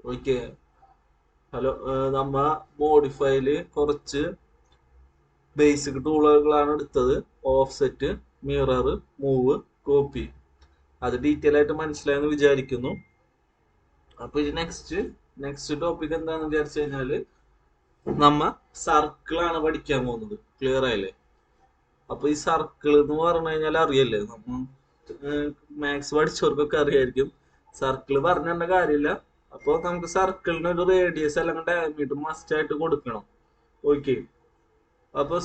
Okay. Hello, നമ്മ മോഡിഫൈയില് കുറച്ച് basic ടൂളുകളാണ് എടുത്തത്. Offset, mirror, move, copy. അത് ഡീറ്റെയിൽ ആയിട്ട് മനസ്സിലായെന്ന് വിചാരിക്കുന്നു. അപ്പൊ ഇത് നെക്സ്റ്റ് ടോപ്പിക് എന്താണെന്ന് വിചാരിച്ചു കഴിഞ്ഞാല് നമ്മ സർക്കിളാണ് പഠിക്കാൻ പോകുന്നത്. ക്ലിയർ ആയില്ലേ? അപ്പൊ ഈ സർക്കിൾ എന്ന് പറഞ്ഞു കഴിഞ്ഞാൽ അറിയല്ലേ, നമ്മ മാത്സ് പഠിച്ചവർക്കൊക്കെ അറിയായിരിക്കും. സർക്കിൾ പറഞ്ഞേണ്ട കാര്യമില്ല. അപ്പൊ നമുക്ക് സർക്കിളിന് ഒരു റേഡിയസ് അല്ലെങ്കിൽ ഡയമീറ്റർ മസ്റ്റ് ആയിട്ട് കൊടുക്കണം. ഓക്കെ. അപ്പൊ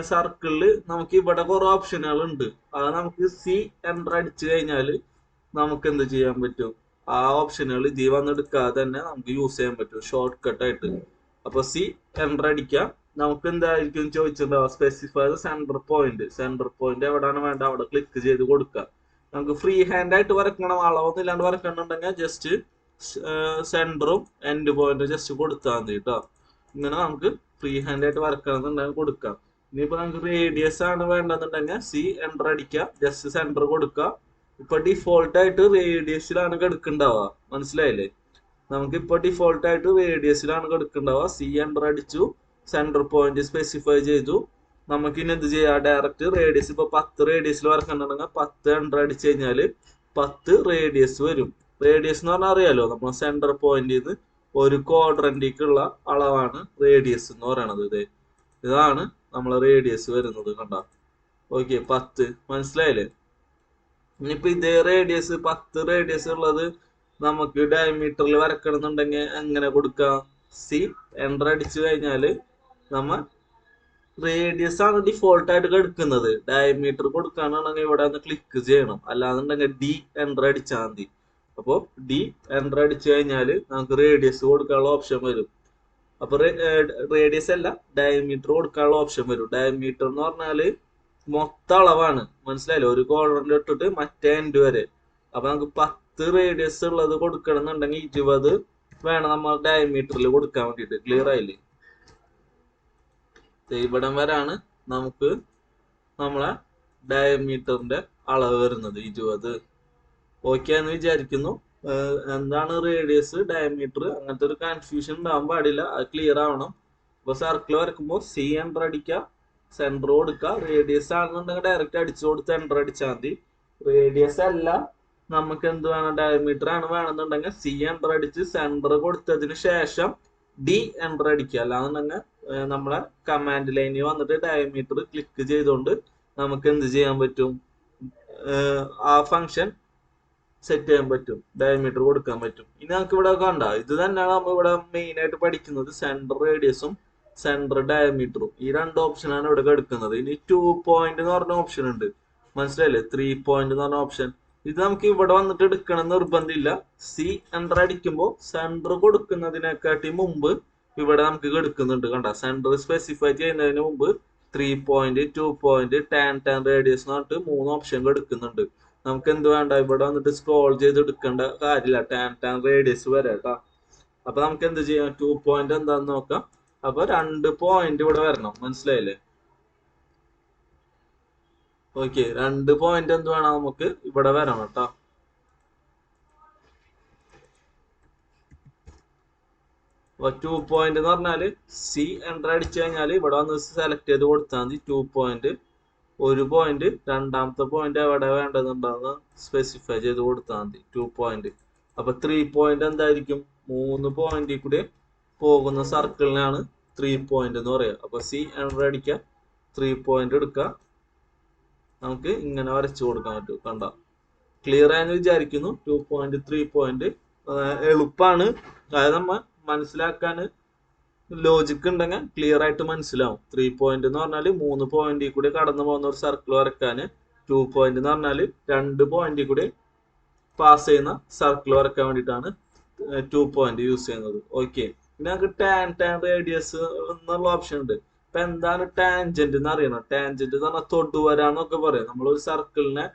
സർക്കിളില് നമുക്ക് ഇവിടെ കുറെ ഓപ്ഷനുകൾ ഉണ്ട്. അത് നമുക്ക് സി എന്റർ അടിച്ചു കഴിഞ്ഞാൽ നമുക്ക് എന്ത് ചെയ്യാൻ പറ്റും? ആ ഓപ്ഷനുകൾ ഇതിൽ വന്നെടുക്കാതെ തന്നെ നമുക്ക് യൂസ് ചെയ്യാൻ പറ്റും ഷോർട്ട് കട്ട് ആയിട്ട്. അപ്പൊ സി എന്റർ അടിക്കാം. നമുക്ക് എന്തായിരിക്കും ചോദിച്ചിട്ടുണ്ടാവുക? Specify centre point. Centre point എവിടെയാണ് വേണ്ട അവിടെ ക്ലിക്ക് ചെയ്ത് കൊടുക്കാം. നമുക്ക് ഫ്രീ ഹാൻഡ് ആയിട്ട് വരക്കണം, അളവൊന്നും ഇല്ലാണ്ട് വരക്കണമെന്നുണ്ടെങ്കിൽ ജസ്റ്റ് സെന്ററും എൻഡ് പോയിന്റ് ജസ്റ്റ് കൊടുത്താൽ മതി കേട്ടോ. ഇങ്ങനെ നമുക്ക് ഫ്രീ ഹാൻഡ് ആയിട്ട് വരക്കണമെന്നുണ്ടെങ്കിൽ കൊടുക്കാം. ഇനിയിപ്പോ നമുക്ക് റേഡിയസ് ആണ് വേണ്ടെന്നുണ്ടെങ്കിൽ സി എന്റർ അടിക്കുക, ജസ്റ്റ് സെന്റർ കൊടുക്കുക. ഇപ്പൊ ഡിഫോൾട്ട് ആയിട്ട് റേഡിയസിലാണ് കിടക്കുന്നുണ്ടാവുക. മനസ്സിലായില്ലേ? നമുക്ക് ഇപ്പൊ ഡിഫോൾട്ട് ആയിട്ട് റേഡിയസിലാണ് കിടക്കുന്നുണ്ടാവുക. സി എന്റർ അടിച്ചു, സെന്റർ പോയിന്റ് സ്പെസിഫൈ ചെയ്തു. നമുക്ക് ഇനി എന്ത് ചെയ്യാം? ഡയറക്റ്റ് റേഡിയസ് ഇപ്പൊ 10 റേഡിയസിൽ വരക്കണ്ടെങ്കിൽ 10 എന്റർ അടിച്ചു കഴിഞ്ഞാല് 10 റേഡിയസ് വരും. റേഡിയസ് എന്ന് പറഞ്ഞാൽ അറിയാലോ, നമ്മൾ സെന്റർ പോയിന്റിൽ നിന്ന് ഒരു ക്വാഡ്രന്റിക്കുള്ള അളവാണ് റേഡിയസ് എന്ന് പറയണത്. ഇതാണ് നമ്മളെ റേഡിയസ് വരുന്നത്. കണ്ട? ഓക്കെ, 10. മനസ്സിലായില്ലേ? ഇനിയിപ്പോ ഇതേ റേഡിയസ് 10 റേഡിയസ് ഉള്ളത് നമുക്ക് ഡയമീറ്ററിൽ വരക്കണമെന്നുണ്ടെങ്കിൽ എങ്ങനെ കൊടുക്കാം? സി എന്റർ അടിച്ചു കഴിഞ്ഞാല് നമ്മ റേഡിയസ് ആണ് ഡിഫോൾട്ട് ആയിട്ട് എടുക്കുന്നത്. ഡയമീറ്റർ കൊടുക്കാനാണെങ്കിൽ ഇവിടെ ഒന്ന് ക്ലിക്ക് ചെയ്യണം, അല്ലാന്നുണ്ടെങ്കിൽ ഡി എന്റർ അടിച്ചാൽ മതി. അപ്പൊ ഡി എന്റർ അടിച്ചു കഴിഞ്ഞാല് നമുക്ക് റേഡിയസ് കൊടുക്കാനുള്ള ഓപ്ഷൻ വരും. അപ്പൊ റേഡിയസ് അല്ല, ഡയമീറ്റർ കൊടുക്കാനുള്ള ഓപ്ഷൻ വരും. ഡയമീറ്റർ എന്ന് പറഞ്ഞാല് മൊത്തം അളവാണ്. മനസ്സിലായില്ലേ? ഒരു കോർണറിൽ ഇട്ടിട്ട് മറ്റേ എൻഡ് വരെ. അപ്പൊ നമുക്ക് 10 റേഡിയസ് ഉള്ളത് കൊടുക്കണം എന്നുണ്ടെങ്കിൽ 20 വേണം നമ്മൾ ഡയമീറ്ററിൽ കൊടുക്കാൻ വേണ്ടിട്ട്. ക്ലിയർ ആയില്ലേ? ഇവിടം വരാണ് നമുക്ക് നമ്മളെ ഡയമീറ്ററിന്റെ അളവ് വരുന്നത് 20. ഓക്കെ എന്ന് വിചാരിക്കുന്നു. എന്താണ് റേഡിയസ്, ഡയമീറ്റർ, അങ്ങനത്തെ ഒരു കൺഫ്യൂഷൻ ഉണ്ടാവാൻ പാടില്ല. അത് ക്ലിയർ ആവണം. ഇപ്പൊ സർക്കിൾ വരക്കുമ്പോൾ സി എന്റർ അടിക്കുക, സെന്റർ കൊടുക്കുക. റേഡിയസ് ആണെന്നുണ്ടെങ്കിൽ ഡയറക്റ്റ് അടിച്ചു കൊടുത്ത് എന്റർ അടിച്ചാൽ മതി. റേഡിയസ് അല്ല, നമുക്ക് എന്ത് വേണം? ഡയമീറ്റർ ആണ് വേണമെന്നുണ്ടെങ്കിൽ സി എന്റർ അടിച്ച് സെന്റർ കൊടുത്തതിന് ശേഷം ഡി എന്റർ അടിക്കുക. അല്ലാന്നുണ്ടെങ്കിൽ നമ്മളെ കമാൻഡ് ലൈനിൽ വന്നിട്ട് ഡയമീറ്റർ ക്ലിക്ക് ചെയ്തുകൊണ്ട് നമുക്ക് എന്ത് ചെയ്യാൻ പറ്റും? ആ ഫംഗ്ഷൻ സെറ്റ് ചെയ്യാൻ പറ്റും, ഡയമീറ്റർ കൊടുക്കാൻ പറ്റും. ഇനി നമുക്ക് ഇവിടെ കണ്ട ഇത് തന്നെയാണ് നമ്മൾ ഇവിടെ മെയിൻ ആയിട്ട് പഠിക്കുന്നത്. സെന്റർ റേഡിയസും സെന്റർ ഡയമീറ്ററും, ഈ രണ്ട് ഓപ്ഷനാണ് ഇവിടെ എടുക്കുന്നത്. ഇനി 2 പോയിന്റ് എന്ന് പറഞ്ഞ ഓപ്ഷൻ ഉണ്ട്. മനസ്സിലായില്ലേ? 3 പോയിന്റ് എന്ന് പറഞ്ഞ ഓപ്ഷൻ. ഇത് നമുക്ക് ഇവിടെ വന്നിട്ട് എടുക്കണം നിർബന്ധമില്ല. സി എന്റർ അടിക്കുമ്പോൾ സെന്റർ കൊടുക്കുന്നതിനെക്കാട്ടി മുമ്പ് ഇവിടെ നമുക്ക് എടുക്കുന്നുണ്ട്. കണ്ട? സെന്റർ സ്പെസിഫൈ ചെയ്യുന്നതിന് മുമ്പ് 3 പോയിന്റ്, 2 പോയിന്റ്, ടാൻ റേഡിയസ് എന്ന് പറഞ്ഞിട്ട് 3 ഓപ്ഷൻ എടുക്കുന്നുണ്ട്. നമുക്ക് എന്ത് വേണ്ട? ഇവിടെ വന്നിട്ട് സ്ക്രോൾ ചെയ്ത് എടുക്കേണ്ട കാര്യമില്ല, ടാൻ റേഡിയസ് വരെ കേട്ടോ. അപ്പൊ നമുക്ക് എന്ത് ചെയ്യാം? 2 പോയിന്റ് എന്താന്ന് നോക്കാം. അപ്പൊ 2 പോയിന്റ് ഇവിടെ വരണം. മനസ്സിലായില്ലേ? ഓക്കെ, 2 പോയിന്റ് എന്ത് വേണം? നമുക്ക് ഇവിടെ വരണം കേട്ടോ. അപ്പൊ 2 പോയിന്റ് എന്ന് പറഞ്ഞാല് സി എന്റർ അടിച്ചു കഴിഞ്ഞാൽ ഇവിടെ വന്ന് സെലക്ട് ചെയ്ത് കൊടുത്താൽ മതി. 2 പോയിന്റ്, ഒരു പോയിന്റ്, രണ്ടാമത്തെ പോയിന്റ് എവിടെ വേണ്ടതുണ്ടാവുന്ന സ്പെസിഫൈ ചെയ്ത് കൊടുത്താൽ മതി. 2 പോയിന്റ്. അപ്പൊ 3 പോയിന്റ് എന്തായിരിക്കും? 3 പോയിന്റിൽ കൂടെ പോകുന്ന സർക്കിളിനാണ് 3 പോയിന്റ് എന്ന് പറയുക. അപ്പൊ സി എന്റർ അടിക്കുക, 3 പോയിന്റ് എടുക്കുക, നമുക്ക് ഇങ്ങനെ വരച്ചു കൊടുക്കാൻ പറ്റും. കണ്ട? ക്ലിയർ ആയെന്ന് വിചാരിക്കുന്നു. 2 പോയിന്റ്, 3 പോയിന്റ് എളുപ്പമാണ്. അതായത് നമ്മ മനസ്സിലാക്കാൻ ലോജിക്ക് ഉണ്ടെങ്കിൽ ക്ലിയർ ആയിട്ട് മനസ്സിലാവും. 3 പോയിന്റ് എന്ന് പറഞ്ഞാൽ 3 പോയിന്റിൽ കൂടി കടന്നു പോകുന്ന ഒരു സർക്കിൾ വരക്കാന്. 2 പോയിന്റ് എന്ന് പറഞ്ഞാൽ 2 പോയിന്റിൽ കൂടി പാസ് ചെയ്യുന്ന സർക്കിൾ വരക്കാൻ വേണ്ടിയിട്ടാണ് 2 പോയിന്റ് യൂസ് ചെയ്യുന്നത്. ഓക്കെ. പിന്നെ നമുക്ക് ടാൻ റേഡിയസ് എന്നുള്ള ഓപ്ഷൻ ഉണ്ട്. ഇപ്പൊ എന്താണ് ടാൻജന്റ് എന്ന് അറിയണം. ടാൻജന്റ് എന്ന് പറഞ്ഞാൽ തൊടുവര എന്നൊക്കെ പറയും. നമ്മളൊരു സർക്കിളിനെ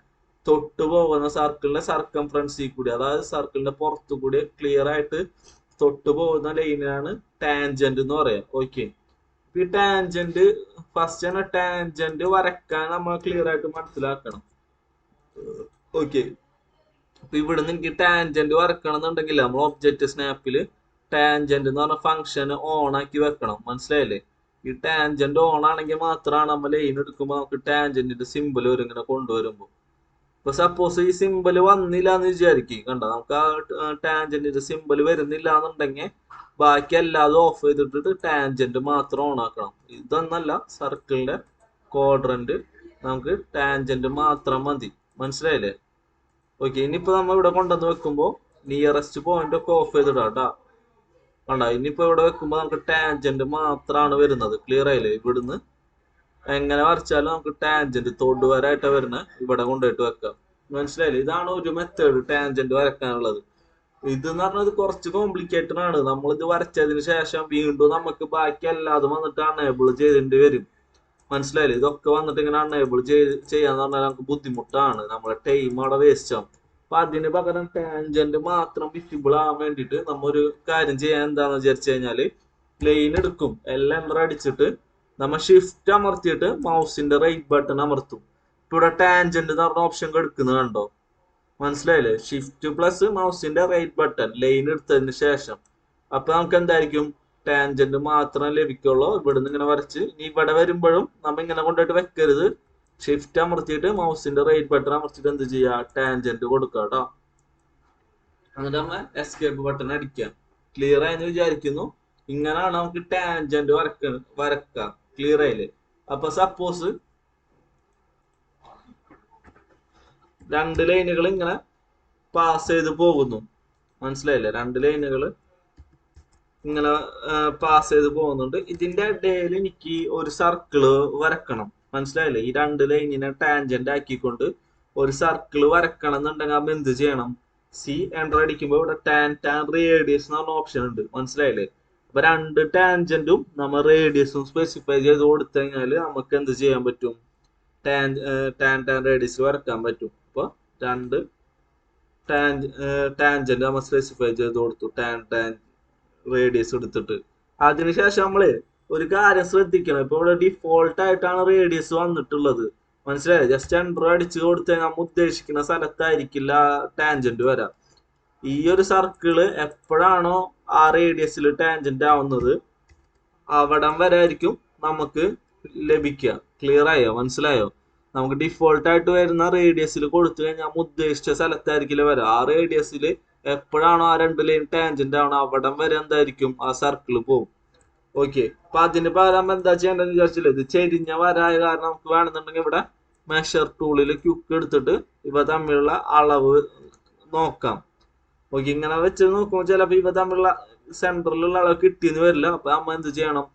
തൊട്ട് പോകുന്ന സർക്കിളിന്റെ സർക്കംഫറൻസിൽ കൂടി, അതായത് സർക്കിളിന്റെ പുറത്തു കൂടി ക്ലിയർ ആയിട്ട് തൊട്ട് പോകുന്ന ലൈനാണ് ടാൻജന്റ് എന്ന് പറയാം. ഓക്കെ. ഈ ടാൻജന്റ് ഫസ്റ്റ് തന്നെ ടാൻജന്റ് വരക്കാൻ നമ്മൾ ക്ലിയർ ആയിട്ട് മനസ്സിലാക്കണം. ഓക്കെ. അപ്പൊ ഇവിടുന്ന് എനിക്ക് ടാൻജന്റ് വരക്കണം എന്നുണ്ടെങ്കിൽ നമ്മൾ ഒബ്ജക്റ്റ് സ്നാപ്പില് ടാൻജന്റ് എന്ന് പറഞ്ഞ ഫംഗ്ഷൻ ഓൺ ആക്കി വെക്കണം. മനസ്സിലായില്ലേ? ഈ ടാൻജന്റ് ഓൺ ആണെങ്കിൽ മാത്രമാണ് നമ്മൾ ലൈൻ എടുക്കുമ്പോൾ നമുക്ക് ടാൻജന്റിന്റെ സിമ്പിൾ വരും ഇങ്ങനെ കൊണ്ടുവരുമ്പോൾ. ഇപ്പൊ സപ്പോസ് ഈ സിമ്പിൾ വന്നില്ല എന്ന് വിചാരിക്കും, കണ്ട നമുക്ക് ആ ടാൻജന്റിന്റെ സിമ്പിൾ വരുന്നില്ല എന്നുണ്ടെങ്കിൽ ബാക്കി എല്ലാതും ഓഫ് ചെയ്തിട്ടിട്ട് ടാൻജന്റ് മാത്രം ഓൺ ആക്കണം. ഇതൊന്നല്ല, സർക്കിളിന്റെ ക്വാഡ്രന്റ് നമുക്ക് ടാൻജന്റ് മാത്രം മതി. മനസ്സിലായില്ലേ? ഓക്കെ, ഇനിയിപ്പോ നമ്മൾ ഇവിടെ കൊണ്ടുവന്ന് വെക്കുമ്പോ നിയറസ്റ്റ് പോയിന്റ് ഒക്കെ ഓഫ് ചെയ്തിടാം കേട്ടാ. കണ്ട, ഇനിയിപ്പോ ഇവിടെ വെക്കുമ്പോ നമുക്ക് ടാൻജന്റ് മാത്രമാണ് വരുന്നത്. ക്ലിയർ ആയില്ലേ? ഇവിടുന്ന് എങ്ങനെ വരച്ചാലും നമുക്ക് ടാൻജന്റ് തൊടുവരായിട്ടാണ് വരുന്നത്. ഇവിടെ കൊണ്ടുപോയിട്ട് വെക്കാം. മനസ്സിലായില്ലേ? ഇതാണ് ഒരു മെത്തേഡ് ടാൻജന്റ് വരക്കാനുള്ളത്. ഇതെന്ന് പറഞ്ഞത് കുറച്ച് കോംപ്ലിക്കേറ്റഡ് ആണ്. നമ്മളിത് വരച്ചതിന് ശേഷം വീണ്ടും നമുക്ക് ബാക്കി എല്ലാതും വന്നിട്ട് അൺഎബിൾ ചെയ്തിട്ട് വരും. മനസ്സിലായില്ലേ? ഇതൊക്കെ വന്നിട്ട് ഇങ്ങനെ അൺഎബിൾ ചെയ്യാന്ന് പറഞ്ഞാൽ നമുക്ക് ബുദ്ധിമുട്ടാണ്, നമ്മുടെ ടൈം അവിടെ വേസ്റ്റ് ആവും. അപ്പൊ അതിന് പകരം ടാൻജന്റ് മാത്രം വിസിബിൾ ആവാൻ വേണ്ടിയിട്ട് നമ്മ ഒരു കാര്യം ചെയ്യാൻ എന്താന്ന് വിചാരിച്ചു കഴിഞ്ഞാല്, ലൈൻ എടുക്കും, എല്ലാം എൻ്റർ അടിച്ചിട്ട് നമ്മ ഷിഫ്റ്റ് അമർത്തിയിട്ട് മൗസിന്റെ റൈറ്റ് ബട്ടൺ അമർത്തും. ഇപ്പൊ ഇവിടെ ടാൻജന്റ് എന്ന് പറഞ്ഞ ഓപ്ഷൻ എടുക്കുന്നത് കണ്ടോ? മനസ്സിലായില്ലേ? ഷിഫ്റ്റ് പ്ലസ് മൗസിന്റെ റൈറ്റ് ബട്ടൺ ലൈൻ എടുത്തതിന് ശേഷം അപ്പൊ നമുക്ക് എന്തായിരിക്കും? ടാൻജന്റ് മാത്രം ലഭിക്കുള്ളൂ. ഇവിടുന്ന് ഇങ്ങനെ വരച്ച് ഇനി ഇവിടെ വരുമ്പോഴും നമ്മ ഇങ്ങനെ കൊണ്ടുപോയിട്ട് വെക്കരുത്. ഷിഫ്റ്റ് അമർത്തിയിട്ട് മൗസിന്റെ റൈറ്റ് ബട്ടൺ അമർത്തിയിട്ട് എന്ത് ചെയ്യാ? ടാൻജന്റ് കൊടുക്കുക കേട്ടോ. എന്നിട്ട് നമ്മ എസ്കേപ്പ് ബട്ടൺ അടിക്കാം. ക്ലിയർ ആയെന്ന് വിചാരിക്കുന്നു. ഇങ്ങനെയാണ് നമുക്ക് ടാൻജന്റ് വരക്കാം. ക്ലിയർ ആയില്ലേ? അപ്പൊ സപ്പോസ് രണ്ട് ലൈനുകൾ ഇങ്ങനെ പാസ് ചെയ്ത് പോകുന്നു. മനസ്സിലായില്ലേ? രണ്ട് ലൈനുകൾ ഇങ്ങനെ പാസ് ചെയ്ത് പോകുന്നുണ്ട്. ഇതിന്റെ ഇടയിൽ എനിക്ക് ഒരു സർക്കിള് വരക്കണം. മനസ്സിലായില്ലേ? ഈ രണ്ട് ലൈനിനെ ടാൻജന്റ് ആക്കിക്കൊണ്ട് ഒരു സർക്കിള് വരക്കണം എന്നുണ്ടെങ്കിൽ നമ്മൾ എന്ത് ചെയ്യണം? സി എൻ്റർ അടിക്കുമ്പോൾ ഇവിടെ ടാൻ റേഡിയസ് എന്ന് പറഞ്ഞ ഓപ്ഷൻ ഉണ്ട്. മനസ്സിലായില്ലേ? അപ്പൊ രണ്ട് ടാൻജന്റും നമ്മൾ റേഡിയസും സ്പെസിഫൈ ചെയ്ത് കൊടുത്തു കഴിഞ്ഞാൽ നമുക്ക് എന്ത് ചെയ്യാൻ പറ്റും? ടാൻ റേഡിയസ് വരക്കാൻ പറ്റും. അപ്പൊ രണ്ട് ടാൻജന്റ് നമ്മൾ സ്പെസിഫൈ ചെയ്ത് കൊടുത്തു, ടാൻ റേഡിയസ് എടുത്തിട്ട്. അതിനുശേഷം നമ്മള് ഒരു കാര്യം ശ്രദ്ധിക്കണം. ഇപ്പൊ ഇവിടെ ഡിഫോൾട്ട് ആയിട്ടാണ് റേഡിയസ് വന്നിട്ടുള്ളത്. മനസ്സിലായി? ജസ്റ്റ് എൻ്റർ അടിച്ചു കൊടുത്താൽ നമ്മൾ ഉദ്ദേശിക്കുന്ന സ്ഥലത്തായിരിക്കില്ല ടാൻജന്റ് വരാം. ഈ ഒരു സർക്കിള് എപ്പോഴാണോ ആ റേഡിയസിൽ ടാൻജന്റ് ആവുന്നത് അവിടം വരെ ആയിരിക്കും നമുക്ക് ലഭിക്കുക. ക്ലിയർ ആയോ? മനസ്സിലായോ? നമുക്ക് ഡിഫോൾട്ട് ആയിട്ട് വരുന്ന റേഡിയസിൽ കൊടുത്തു കഴിഞ്ഞാൽ നമ്മൾ ഉദ്ദേശിച്ച സ്ഥലത്തായിരിക്കില്ല വരാം. ആ റേഡിയസിൽ എപ്പോഴാണോ ആ രണ്ട് ലൈൻ ടാൻജന്റ് ആവണം അവിടം വരെ എന്തായിരിക്കും? ആ സർക്കിള് പോകും. ഓക്കെ, അപ്പൊ അതിന് പകരം എന്താ ചെയ്യേണ്ടതെന്ന് വിചാരിച്ചില്ല, ഇത് ചെരിഞ്ഞ വരായ കാരണം നമുക്ക് വേണമെന്നുണ്ടെങ്കിൽ ഇവിടെ മെഷർ ടൂളിൽ ക്യുക്ക് എടുത്തിട്ട് ഇവ തമ്മിലുള്ള അളവ് നോക്കാം. ഓക്കെ, ഇങ്ങനെ വെച്ച് നോക്കുമ്പോൾ ചിലപ്പോൾ ഇവ തമ്മിലുള്ള സെന്ററിലുള്ള അളവ് കിട്ടിയെന്ന് വരില്ല. അപ്പൊ നമ്മ എന്ത് ചെയ്യണം?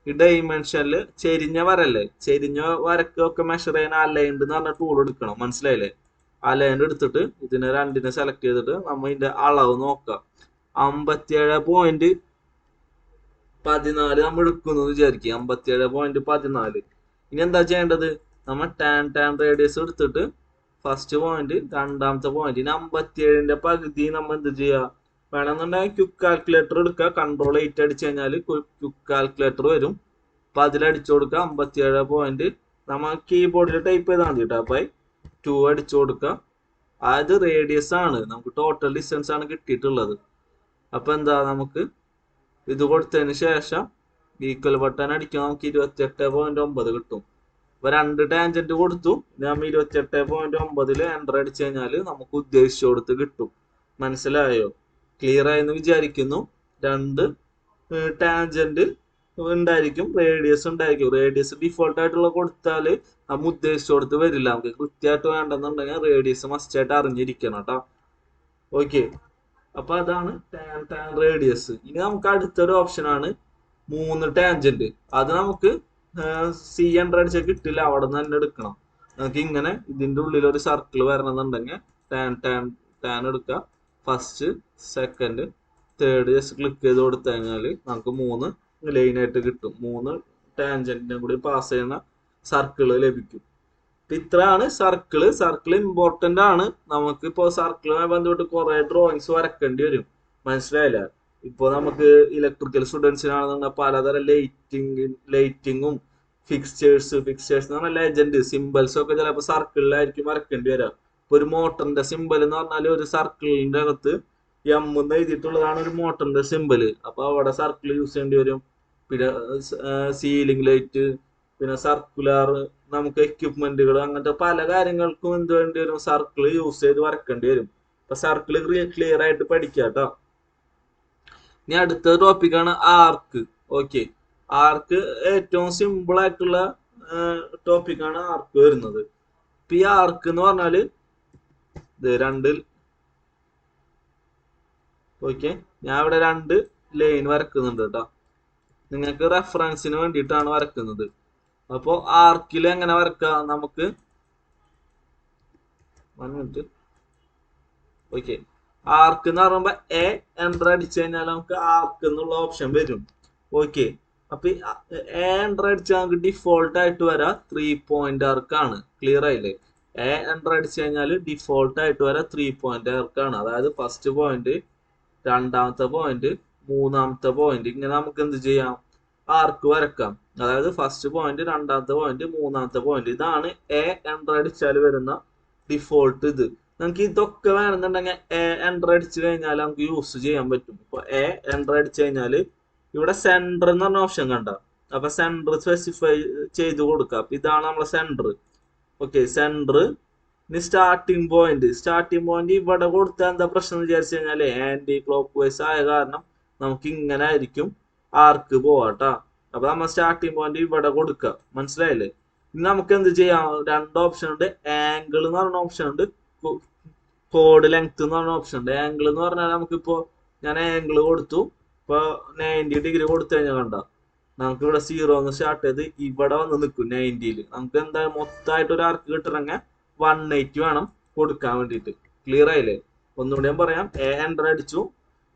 ഈ ഡൈമെൻഷനിൽ ചെരിഞ്ഞ വരല്ലേ, ചെരിഞ്ഞ വരക്കൊക്കെ മെഷർ ചെയ്യാൻ അലൈൻഡ് എന്ന് പറഞ്ഞ ടൂൾ എടുക്കണം. മനസ്സിലായില്ലേ? അലൈൻഡ് എടുത്തിട്ട് ഇതിനെ രണ്ടിനെ സെലക്ട് ചെയ്തിട്ട് നമ്മ ഇതിന്റെ അളവ് നോക്കാം. 57.14 നമ്മൾ എടുക്കുന്നു വിചാരിക്കുക. 57.14. ഇനി എന്താ ചെയ്യേണ്ടത്? നമ്മൾ ടാൻ റേഡിയസ് എടുത്തിട്ട് ഫസ്റ്റ് പോയിന്റ്, രണ്ടാമത്തെ പോയിന്റ്, ഇനി 57ന്റെ പകുതി നമ്മൾ എന്ത് ചെയ്യുക? വേണമെന്നുണ്ടെങ്കിൽ ക്യുക്ക് കാൽക്കുലേറ്റർ എടുക്കുക. Ctrl 8 അടിച്ചു കഴിഞ്ഞാൽ ക്യുക്ക് കാൽക്കുലേറ്റർ വരും. അപ്പൊ അതിലടിച്ചു കൊടുക്കുക 57. നമ്മൾ കീബോർഡിൽ ടൈപ്പ് ചെയ്താൽ മതി കേട്ടോ. അപ്പൊ 2 അടിച്ചു കൊടുക്കുക. അത് റേഡിയസ് ആണ്, നമുക്ക് ടോട്ടൽ ഡിസ്റ്റൻസ് ആണ് കിട്ടിയിട്ടുള്ളത്. അപ്പൊ എന്താ, നമുക്ക് ഇത് കൊടുത്തതിന് ശേഷം ഈക്വൽ ബട്ടൺ അടിക്കാൻ നമുക്ക് 28.9 കിട്ടും. അപ്പൊ രണ്ട് ടാൻജന്റ് കൊടുത്തു. നമ്മൾ 28.9 എൻ്റർ അടിച്ചു കഴിഞ്ഞാൽ നമുക്ക് ഉദ്ദേശിച്ചു കൊടുത്ത് കിട്ടും. മനസ്സിലായോ? ക്ലിയർ ആയെന്ന് വിചാരിക്കുന്നു. രണ്ട് ടാൻജന്റ് ഉണ്ടായിരിക്കും, റേഡിയസ് ഉണ്ടായിരിക്കും. റേഡിയസ് ഡിഫോൾട്ട് ആയിട്ടുള്ള കൊടുത്താല് നമ്മൾ ഉദ്ദേശിച്ചു കൊടുത്ത് വരില്ല. നമുക്ക് കൃത്യമായിട്ട് വേണ്ടെന്നുണ്ടെങ്കിൽ റേഡിയസ് മസ്റ്റ് ആയിട്ട് അറിഞ്ഞിരിക്കണം കേട്ടോ. ഓക്കെ, അപ്പൊ അതാണ് ടാൻ റേഡിയസ്. ഇനി നമുക്ക് അടുത്തൊരു ഓപ്ഷൻ ആണ് 3 ടാൻജന്റ്. അത് നമുക്ക് സി എൻ്റർ അടിച്ചാൽ കിട്ടില്ല, അവിടെ നിന്ന് തന്നെ എടുക്കണം. നമുക്ക് ഇങ്ങനെ ഇതിന്റെ ഉള്ളിൽ ഒരു സർക്കിൾ വരണമെന്നുണ്ടെങ്കിൽ ടാൻ എടുക്കുക. First, second, third just click ചെയ്ത് കൊടുത്തു കഴിഞ്ഞാൽ നമുക്ക് 3 ലൈനായിട്ട് കിട്ടും. 3 ടാൻജന്റിനെ കൂടി പാസ് ചെയ്യുന്ന സർക്കിള് ലഭിക്കും. ഇത്രയാണ് സർക്കിള്. സർക്കിൾ ഇമ്പോർട്ടന്റ് ആണ്. നമുക്ക് ഇപ്പോൾ സർക്കിളുമായി ബന്ധപ്പെട്ട് കുറെ ഡ്രോയിങ്സ് വരക്കേണ്ടി വരും. മനസ്സിലായില്ല? ഇപ്പൊ നമുക്ക് ഇലക്ട്രിക്കൽ സ്റ്റുഡൻസിനാണെന്നുണ്ടെങ്കിൽ പലതരം ലൈറ്റിങ്ങും ഫിക്സ്റ്റേഴ്സ് എന്ന് പറഞ്ഞാൽ ലെജൻഡ് സിമ്പിൾസ് ഒക്കെ ചിലപ്പോൾ സർക്കിളിലായിരിക്കും വരക്കേണ്ടി വരാം. ഇപ്പൊ ഒരു മോട്ടറിന്റെ സിമ്പിൾ എന്ന് പറഞ്ഞാൽ ഒരു സർക്കിളിന്റെ അകത്ത് എം എന്ന് എഴുതിയിട്ടുള്ളതാണ് ഒരു മോട്ടറിന്റെ സിമ്പിള്. അപ്പൊ അവിടെ സർക്കിൾ യൂസ് ചെയ്യേണ്ടി വരും. പിന്നെ സീലിംഗ് ലൈറ്റ്, പിന്നെ സർക്കുലർ നമുക്ക് എക്യുപ്മെന്റുകൾ, അങ്ങനത്തെ പല കാര്യങ്ങൾക്കും എന്ത് വേണ്ടി വരും, സർക്കിൾ യൂസ് ചെയ്ത് വരക്കേണ്ടി വരും. അപ്പൊ സർക്കിൾ ക്ലിയർ ആയിട്ട് പഠിക്കുക കേട്ടോ. ഇനി അടുത്ത ടോപ്പിക്കാണ് ആർക്ക്. ഓക്കെ, ആർക്ക് ഏറ്റവും സിമ്പിൾ ആയിട്ടുള്ള ടോപ്പിക്കാണ് ആർക്ക് വരുന്നത്. ഇപ്പൊ ഈ ആർക്ക് എന്ന് പറഞ്ഞാല് രണ്ട്, ഓക്കെ, ഞാൻ ഇവിടെ രണ്ട് ലൈൻ വരക്കുന്നുണ്ട് കേട്ടോ. നിങ്ങൾക്ക് റെഫറൻസിന് വേണ്ടിയിട്ടാണ് വരക്കുന്നത്. അപ്പോൾ ആർക്കിൽ എങ്ങനെ വരക്കാം നമുക്ക്, 1 മിനിറ്റ്. ഓക്കെ, ആർക്ക് എന്ന് പറയുമ്പോ എ എൻ്റർ അടിച്ചു കഴിഞ്ഞാൽ നമുക്ക് ആർക്ക് എന്നുള്ള ഓപ്ഷൻ വരും. ഓക്കെ, അപ്പൊ എ എൻ്റർ അടിച്ചാൽ നമുക്ക് ഡിഫോൾട്ട് ആയിട്ട് വരാം 3 പോയിന്റ് ആർക്കാണ്. ക്ലിയർ ആയില്ലേ? എ എൻ്റർ അടിച്ചു കഴിഞ്ഞാൽ ഡിഫോൾട്ട് ആയിട്ട് വരാം 3 പോയിന്റ് ആർക്കാണ്. അതായത് ഫസ്റ്റ് പോയിന്റ്, രണ്ടാമത്തെ പോയിന്റ്, മൂന്നാമത്തെ പോയിന്റ്, ഇങ്ങനെ നമുക്ക് എന്ത് ചെയ്യാം, ആർക്ക് വരക്കാം. അതായത് ഫസ്റ്റ് പോയിന്റ്, രണ്ടാമത്തെ പോയിന്റ്, മൂന്നാമത്തെ പോയിന്റ്, ഇതാണ് എ എൻ്റർ അടിച്ചാൽ വരുന്ന ഡിഫോൾട്ട്. ഇത് നമുക്ക് ഇതൊക്കെ വേണമെന്നുണ്ടെങ്കിൽ എ എൻ്റർ അടിച്ചു കഴിഞ്ഞാൽ നമുക്ക് യൂസ് ചെയ്യാൻ പറ്റും. ഇപ്പൊ എ എൻ്റർ അടിച്ചു കഴിഞ്ഞാൽ ഇവിടെ സെന്റർ എന്ന് പറഞ്ഞ ഓപ്ഷൻ കണ്ട. അപ്പൊ സെന്റർ സ്പെസിഫൈ ചെയ്ത് കൊടുക്കാം. അപ്പൊ ഇതാണ് നമ്മളെ സെന്റർ. Okay, centre. ഇനി സ്റ്റാർട്ടിംഗ് പോയിന്റ് ഇവിടെ കൊടുത്താൽ എന്താ പ്രശ്നം എന്ന് വിചാരിച്ചു കഴിഞ്ഞാല് ആന്റി ക്ലോക്ക് വൈസ് ആയ കാരണം നമുക്ക് ഇങ്ങനെ ആയിരിക്കും ആർക്ക് പോവാട്ടാ. അപ്പൊ നമ്മൾ സ്റ്റാർട്ടിംഗ് പോയിന്റ് ഇവിടെ കൊടുക്കുക. മനസ്സിലായില്ലേ? ഇനി നമുക്ക് എന്ത് ചെയ്യാം, രണ്ട് ഓപ്ഷൻ ഉണ്ട്. ആംഗിൾ എന്ന് പറഞ്ഞ ഓപ്ഷൻ ഉണ്ട്, കോഡ് ലെങ്ത് എന്ന് പറഞ്ഞ ഓപ്ഷൻ ഉണ്ട്. ആംഗിൾ എന്ന് പറഞ്ഞാൽ നമുക്കിപ്പോ ഞാൻ ആംഗിൾ കൊടുത്തു. ഇപ്പൊ 90 ഡിഗ്രി കൊടുത്തു കഴിഞ്ഞാൽ കണ്ട നമുക്ക് ഇവിടെ 0 എന്ന് സ്റ്റാർട്ട് ചെയ്ത് ഇവിടെ വന്ന് നിൽക്കും 90-യിൽ. നമുക്ക് എന്താ മൊത്തമായിട്ട് ഒരു ആർക്ക് കിട്ടണമെങ്കിൽ 180 വേണം കൊടുക്കാൻ വേണ്ടിയിട്ട്. ക്ലിയർ ആയില്ലേ? ഒന്നുകൂടി ഞാൻ പറയാം. എ എൻ്റർ അടിച്ചു,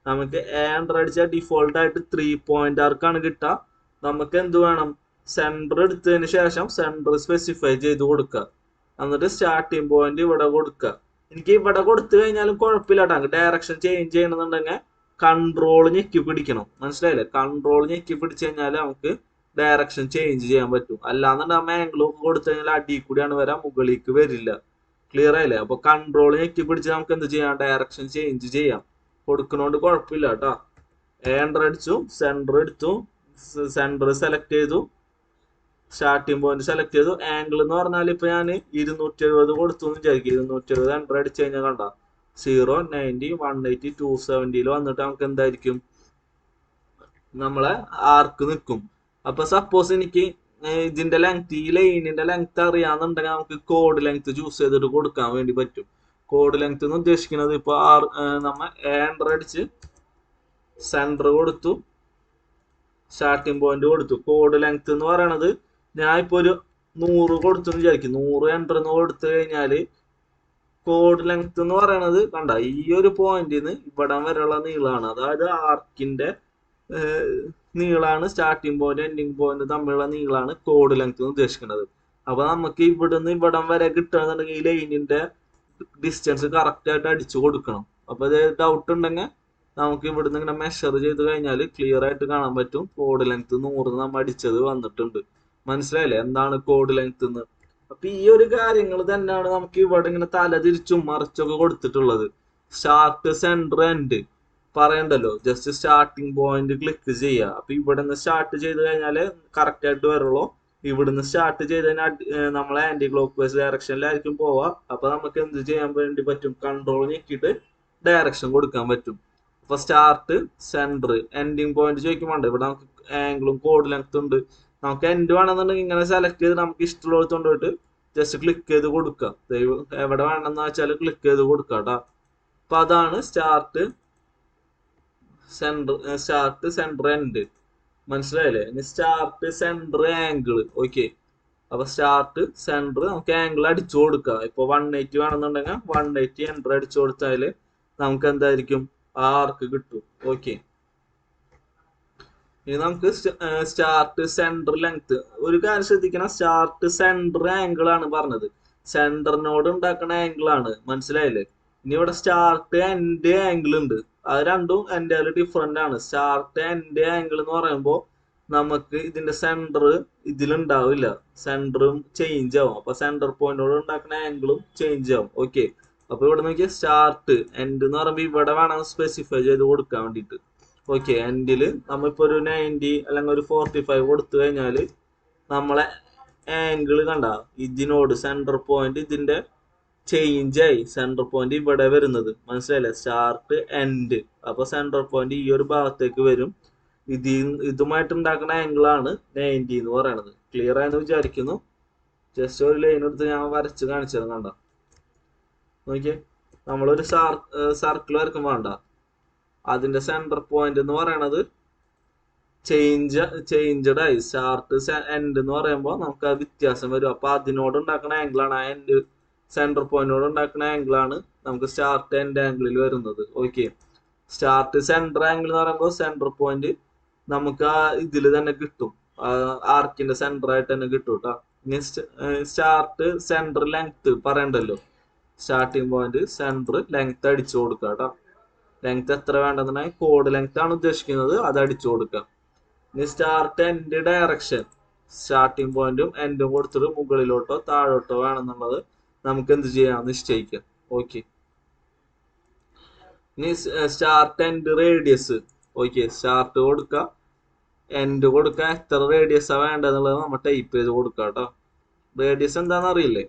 നമുക്ക് എ എൻ്റർ അടിച്ചാൽ ഡിഫോൾട്ട് ആയിട്ട് 3 പോയിന്റ് ആർക്കാണ് കിട്ടുക. നമുക്ക് എന്ത് വേണം, സെന്റർ എടുത്തതിന് ശേഷം സെന്റർ സ്പെസിഫൈ ചെയ്ത് കൊടുക്കുക. എന്നിട്ട് സ്റ്റാർട്ടിംഗ് പോയിന്റ് ഇവിടെ കൊടുക്കുക. എനിക്ക് ഇവിടെ കൊടുത്തു കഴിഞ്ഞാലും കുഴപ്പമില്ല കേട്ടോ. ഡയറക്ഷൻ ചേഞ്ച് ചെയ്യണമെന്നുണ്ടെങ്കിൽ കൺട്രോൾ ഞെക്കി പിടിക്കണം. മനസ്സിലായില്ലേ? കൺട്രോൾ ഞെക്കി പിടിച്ചു കഴിഞ്ഞാൽ നമുക്ക് ഡയറക്ഷൻ ചേഞ്ച് ചെയ്യാൻ പറ്റും. അല്ലാന്നുണ്ടെങ്കിൽ ആംഗിളൊക്കെ കൊടുത്തു കഴിഞ്ഞാൽ അടിയിൽ കൂടിയാണ് വരാം, മുകളിലേക്ക് വരില്ല. ക്ലിയർ ആയില്ലേ? അപ്പൊ കൺട്രോൾ ഞെക്കി പിടിച്ച് നമുക്ക് എന്ത് ചെയ്യാം, ഡയറക്ഷൻ ചേഞ്ച് ചെയ്യാം. കൊടുക്കുന്നോണ്ട് കുഴപ്പമില്ല കേട്ടോ. എൻ്റർ അടിച്ചു, സെന്റർ എടുത്തു, സെന്റർ സെലക്ട് ചെയ്തു, സ്റ്റാർട്ടിംഗ് പോയിന്റ് സെലക്ട് ചെയ്തു. ആംഗിൾ എന്ന് പറഞ്ഞാൽ ഇപ്പൊ ഞാൻ 270 കൊടുത്തു എന്ന് വിചാരിക്കും. 270 എൻ്റർ അടിച്ചു കഴിഞ്ഞാൽ കണ്ട 0, 90, 180, 270 വന്നിട്ട് നമുക്ക് എന്തായിരിക്കും, നമ്മളെ ആർക്ക് നിൽക്കും. അപ്പൊ സപ്പോസ് എനിക്ക് ഇതിന്റെ ലെങ്ത്, ഈ ലൈനിന്റെ ലെങ്ത് അറിയാന്നുണ്ടെങ്കിൽ നമുക്ക് കോഡ് ലെങ്ത് ചൂസ് ചെയ്തിട്ട് കൊടുക്കാൻ വേണ്ടി പറ്റും. കോഡ് ലെങ്ത് എന്ന് ഉദ്ദേശിക്കുന്നത് ഇപ്പൊ നമ്മ എൻ്റർ അടിച്ച് സെന്റർ കൊടുത്തു, സ്റ്റാർട്ടിംഗ് പോയിന്റ് കൊടുത്തു. കോഡ് ലെങ്ത് എന്ന് പറയണത് ഞാൻ ഇപ്പൊ ഒരു 100 കൊടുത്തു എന്ന് വിചാരിക്കും. 100 എൻ്റർ എന്ന് കൊടുത്തു കഴിഞ്ഞാല് കോഡ് ലെങ്ത് എന്ന് പറയണത് കണ്ട ഈ ഒരു പോയിന്റിന്ന് ഇവിടം വരെയുള്ള നീളമാണ്. അതായത് ആർക്കിന്റെ നീളാണ് സ്റ്റാർട്ടിംഗ് പോയിന്റ് എൻഡിങ് പോയിന്റ് തമ്മിലുള്ള നീളാണ് കോഡ് ലെങ്ത് എന്ന് ഉദ്ദേശിക്കുന്നത്. അപ്പൊ നമുക്ക് ഇവിടുന്ന് ഇവിടം വരെ കിട്ടുകയാണെന്നുണ്ടെങ്കിൽ ഈ ലൈനിന്റെ ഡിസ്റ്റൻസ് കറക്റ്റ് ആയിട്ട് അടിച്ചു കൊടുക്കണം. അപ്പൊ ഇത് ഡൗട്ട് ഉണ്ടെങ്കിൽ നമുക്ക് ഇവിടുന്ന് ഇങ്ങനെ മെഷർ ചെയ്ത് കഴിഞ്ഞാൽ ക്ലിയർ ആയിട്ട് കാണാൻ പറ്റും. കോഡ് ലെങ്ത് 100 നമ്മൾ അടിച്ചത് വന്നിട്ടുണ്ട്. മനസ്സിലായില്ലേ എന്താണ് കോഡ് ലെങ്ത് എന്ന്? അപ്പൊ ഈ ഒരു കാര്യങ്ങൾ തന്നെയാണ് നമുക്ക് ഇവിടെ ഇങ്ങനെ തല തിരിച്ചും മറിച്ചൊക്കെ കൊടുത്തിട്ടുള്ളത്. സ്റ്റാർട്ട്, സെന്റർ, എൻഡ് പറയണ്ടല്ലോ. ജസ്റ്റ് സ്റ്റാർട്ടിംഗ് പോയിന്റ് ക്ലിക്ക് ചെയ്യുക. അപ്പൊ ഇവിടെ നിന്ന് സ്റ്റാർട്ട് ചെയ്ത് കഴിഞ്ഞാല് കറക്റ്റ് ആയിട്ട് വരുള്ളൂ. ഇവിടുന്ന് സ്റ്റാർട്ട് ചെയ്ത് കഴിഞ്ഞാൽ നമ്മളെ ആന്റി ക്ലോക്ക് വൈസ് ഡയറക്ഷനിലായിരിക്കും പോവാ. അപ്പൊ നമുക്ക് എന്ത് ചെയ്യാൻ വേണ്ടി പറ്റും, കൺട്രോൾ ഞെക്കിയിട്ട് ഡയറക്ഷൻ കൊടുക്കാൻ പറ്റും. അപ്പൊ സ്റ്റാർട്ട്, സെന്റർ, എൻഡിങ് പോയിന്റ് ചോദിക്കുമ്പോണ്ട് ഇവിടെ നമുക്ക് ആംഗിളും കോഡ് ലെങ്ത് ഉണ്ട്. നമുക്ക് എൻഡ് വേണമെന്നുണ്ടെങ്കിൽ ഇങ്ങനെ സെലക്ട് ചെയ്ത് നമുക്ക് ഇഷ്ടമുള്ളത് കൊണ്ടുപോയിട്ട് ജസ്റ്റ് ക്ലിക്ക് ചെയ്ത് കൊടുക്കാം. എവിടെ വേണമെന്ന് വെച്ചാൽ ക്ലിക്ക് ചെയ്ത് കൊടുക്കാം കേട്ടോ. അപ്പൊ അതാണ് സ്റ്റാർട്ട്, സെന്റർ, എൻഡ്. മനസ്സിലായില്ലേ? ഇനി സ്റ്റാർട്ട്, സെന്റർ, ആംഗിൾ. ഓക്കെ, അപ്പൊ സ്റ്റാർട്ട്, സെന്റർ, നമുക്ക് ആംഗിൾ അടിച്ചു കൊടുക്കാം. ഇപ്പൊ 180 വേണമെന്നുണ്ടെങ്കിൽ 180 എൻ്റർ അടിച്ചു കൊടുത്താല് നമുക്ക് എന്തായിരിക്കും, ആർക്ക് കിട്ടും. ഓക്കെ, ഇനി നമുക്ക് സ്റ്റാർട്ട്, സെന്റർ, ലെങ്ത്. ഒരു കാര്യം ശ്രദ്ധിക്കണം, സ്റ്റാർട്ട്, സെന്റർ, ആംഗിൾ ആണ് പറഞ്ഞത്. സെന്ററിനോട് ഉണ്ടാക്കുന്ന ആംഗിൾ ആണ്. മനസ്സിലായില്ലേ? ഇനി ഇവിടെ സ്റ്റാർട്ട്, എൻഡ് ആംഗിൾ ഉണ്ട്. അത് രണ്ടും എൻ്റെ ഡിഫറെന്റ് ആണ്. സ്റ്റാർട്ട്, എൻഡ് ആംഗിൾ എന്ന് പറയുമ്പോൾ നമുക്ക് ഇതിന്റെ സെന്റർ ഇതിലുണ്ടാവില്ല. സെന്ററും ചേഞ്ച് ആവും. അപ്പൊ സെന്റർ പോയിന്റോട് ഉണ്ടാക്കുന്ന ആംഗിളും ചേഞ്ച് ആവും. ഓക്കെ, അപ്പൊ ഇവിടെ നോക്കിയാൽ സ്റ്റാർട്ട് എൻഡ് എന്ന് പറയുമ്പോൾ ഇവിടെ വേണം സ്പെസിഫൈ ചെയ്ത് കൊടുക്കാൻ വേണ്ടിയിട്ട്. ഓക്കെ, എൻഡില് നമ്മളിപ്പോ ഒരു 90 അല്ലെങ്കിൽ ഒരു 45 കൊടുത്തു കഴിഞ്ഞാൽ നമ്മളെ ആംഗിള് കണ്ട ഇതിനോട് സെന്റർ പോയിന്റ് ഇതിന്റെ ചേഞ്ച് ആയി സെന്റർ പോയിന്റ് ഇവിടെ വരുന്നത് മനസ്സിലായില്ലേ? Start end. അപ്പൊ സെന്റർ പോയിന്റ് ഈ ഒരു ഭാഗത്തേക്ക് വരും. ഇതുമായിട്ട് ഉണ്ടാക്കുന്ന ആംഗിൾ ആണ് 90 എന്ന് പറയുന്നത്. ക്ലിയർ ആയെന്ന് വിചാരിക്കുന്നു. ജസ്റ്റ് ഒരു ലൈൻ എടുത്ത് ഞാൻ വരച്ച് കാണിച്ചത് കണ്ട. നോക്കിയേ, നമ്മളൊരു സർക്കിൾ വരയ്ക്കുമ്പോൾ വേണ്ട അതിന്റെ സെന്റർ പോയിന്റ് എന്ന് പറയണത് ചേഞ്ച്ഡ് ആയി. സ്റ്റാർട്ട് എൻഡ് എന്ന് പറയുമ്പോൾ നമുക്ക് ആ വ്യത്യാസം വരും. അപ്പൊ അതിനോട് ഉണ്ടാക്കുന്ന ആംഗിൾ ആണ്, ആ എൻഡ് സെന്റർ പോയിന്റിനോട് ഉണ്ടാക്കുന്ന ആംഗിൾ ആണ് നമുക്ക് സ്റ്റാർട്ട് എൻഡ് ആംഗിളിൽ വരുന്നത്. ഓക്കെ, സ്റ്റാർട്ട് സെന്റർ ആംഗിൾ എന്ന് പറയുമ്പോൾ സെന്റർ പോയിന്റ് നമുക്ക് ആ ഇതിൽ തന്നെ കിട്ടും, ആർക്കിന്റെ സെന്റർ ആയിട്ട് തന്നെ കിട്ടും കേട്ടോ. ഇനി സ്റ്റാർട്ട് സെന്റർ ലെങ്ത് പറയണ്ടല്ലോ. സ്റ്റാർട്ടിങ് പോയിന്റ് സെന്റർ ലെങ്ത് അടിച്ചു കൊടുക്കുക കേട്ടോ. ലെങ്ത് എത്ര വേണ്ടെന്നുണ്ടെങ്കിൽ കോഡ് ലെങ്ത് ആണ് ഉദ്ദേശിക്കുന്നത്, അത് അടിച്ചു കൊടുക്കുക. ഇനി സ്റ്റാർട്ട് എൻഡ് ഡയറക്ഷൻ സ്റ്റാർട്ടിങ് പോയിന്റും എൻഡും കൊടുത്തിട്ട് മുകളിലോട്ടോ താഴോട്ടോ വേണമെന്നുള്ളത് നമുക്ക് എന്ത് ചെയ്യാം നിശ്ചയിക്കാം. ഓക്കെ, ഇനി start end radius. Okay, start കൊടുക്കുക എൻഡ് കൊടുക്കുക, എത്ര റേഡിയസാണ് വേണ്ടതെന്നുള്ളത് നമ്മൾ ടൈപ്പ് ചെയ്ത് കൊടുക്കുക കേട്ടോ. റേഡിയസ് എന്താണെന്ന് അറിയില്ലേ?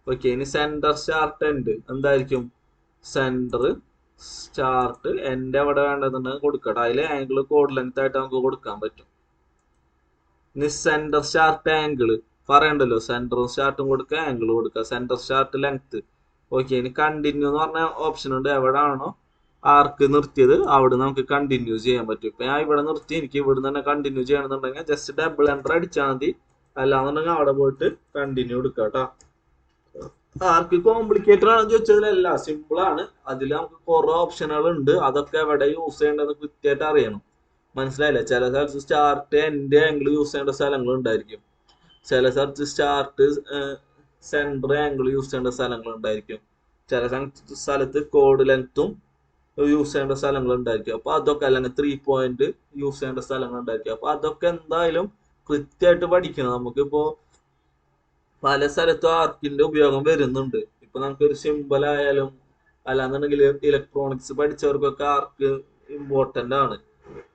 ഓക്കെ, ഇനി സെന്റർ സ്റ്റാർട്ട് എൻഡ് എന്തായിരിക്കും? സെന്റർ സ്റ്റാർട്ട് എൻഡ് എവിടെ വേണ്ടതെന്നുണ്ടെങ്കിൽ കൊടുക്കട്ടെ. അതിൽ ആംഗിൾ കോഡ് ലെങ്ത് ആയിട്ട് നമുക്ക് കൊടുക്കാൻ പറ്റും. ഇനി സെന്റർ സ്റ്റാർട്ട് ആംഗിൾ പറയണ്ടല്ലോ, സെന്ററും സ്റ്റാർട്ടും കൊടുക്കുക, ആംഗിൾ കൊടുക്കുക, സെന്റർ സ്റ്റാർട്ട് ലെങ്ത്. ഓക്കെ, ഇനി കണ്ടിന്യൂ എന്ന് പറഞ്ഞ ഓപ്ഷൻ ഉണ്ട്. എവിടെയാണോ ആർക്ക് നിർത്തിയത് അവിടെ നമുക്ക് കണ്ടിന്യൂ ചെയ്യാൻ പറ്റും. ഇപ്പൊ ഞാൻ ഇവിടെ നിർത്തി, എനിക്ക് ഇവിടെ തന്നെ കണ്ടിന്യൂ ചെയ്യണമെന്നുണ്ടെങ്കിൽ ജസ്റ്റ് ഡബിൾ എൻറ്റർ അടിച്ചാൽ മതി. അല്ലാന്നുണ്ടെങ്കിൽ അവിടെ പോയിട്ട് കണ്ടിന്യൂ എടുക്കാം കേട്ടോ. ആർക്ക് കോംപ്ലിക്കേറ്റഡ് ആണെന്ന് ചോദിച്ചതിലല്ല, സിമ്പിൾ ആണ്. അതിൽ നമുക്ക് കുറെ ഓപ്ഷനുകൾ ഉണ്ട്, അതൊക്കെ എവിടെ യൂസ് ചെയ്യേണ്ടതെന്ന് കൃത്യമായിട്ട് അറിയണം. മനസ്സിലായില്ലേ? ചില സ്ഥലത്ത് സ്റ്റാർട്ട് എൻഡ് ആംഗിൾ യൂസ് ചെയ്യേണ്ട സ്ഥലങ്ങൾ ഉണ്ടായിരിക്കും, ചില സ്ഥലത്ത് സ്റ്റാർട്ട് സെന്റർ ആംഗിൾ യൂസ് ചെയ്യേണ്ട സ്ഥലങ്ങൾ ഉണ്ടായിരിക്കും, ചില സ്ഥലത്ത് കോഡ് ലെങ്ത്തും യൂസ് ചെയ്യേണ്ട സ്ഥലങ്ങൾ ഉണ്ടായിരിക്കും. അപ്പൊ അതൊക്കെ അല്ലെങ്കിൽ 3 പോയിന്റ് യൂസ് ചെയ്യേണ്ട സ്ഥലങ്ങൾ ഉണ്ടായിരിക്കും. അപ്പൊ അതൊക്കെ എന്തായാലും കൃത്യമായിട്ട് പഠിക്കണം. നമുക്കിപ്പോ പല സ്ഥലത്തും ആർക്കിന്റെ ഉപയോഗം വരുന്നുണ്ട്. ഇപ്പൊ നമുക്കൊരു സിമ്പിൾ ആയാലും അല്ലാന്നുണ്ടെങ്കിൽ ഇലക്ട്രോണിക്സ് പഠിച്ചവർക്കൊക്കെ ആർക്ക് ഇമ്പോർട്ടന്റ് ആണ്.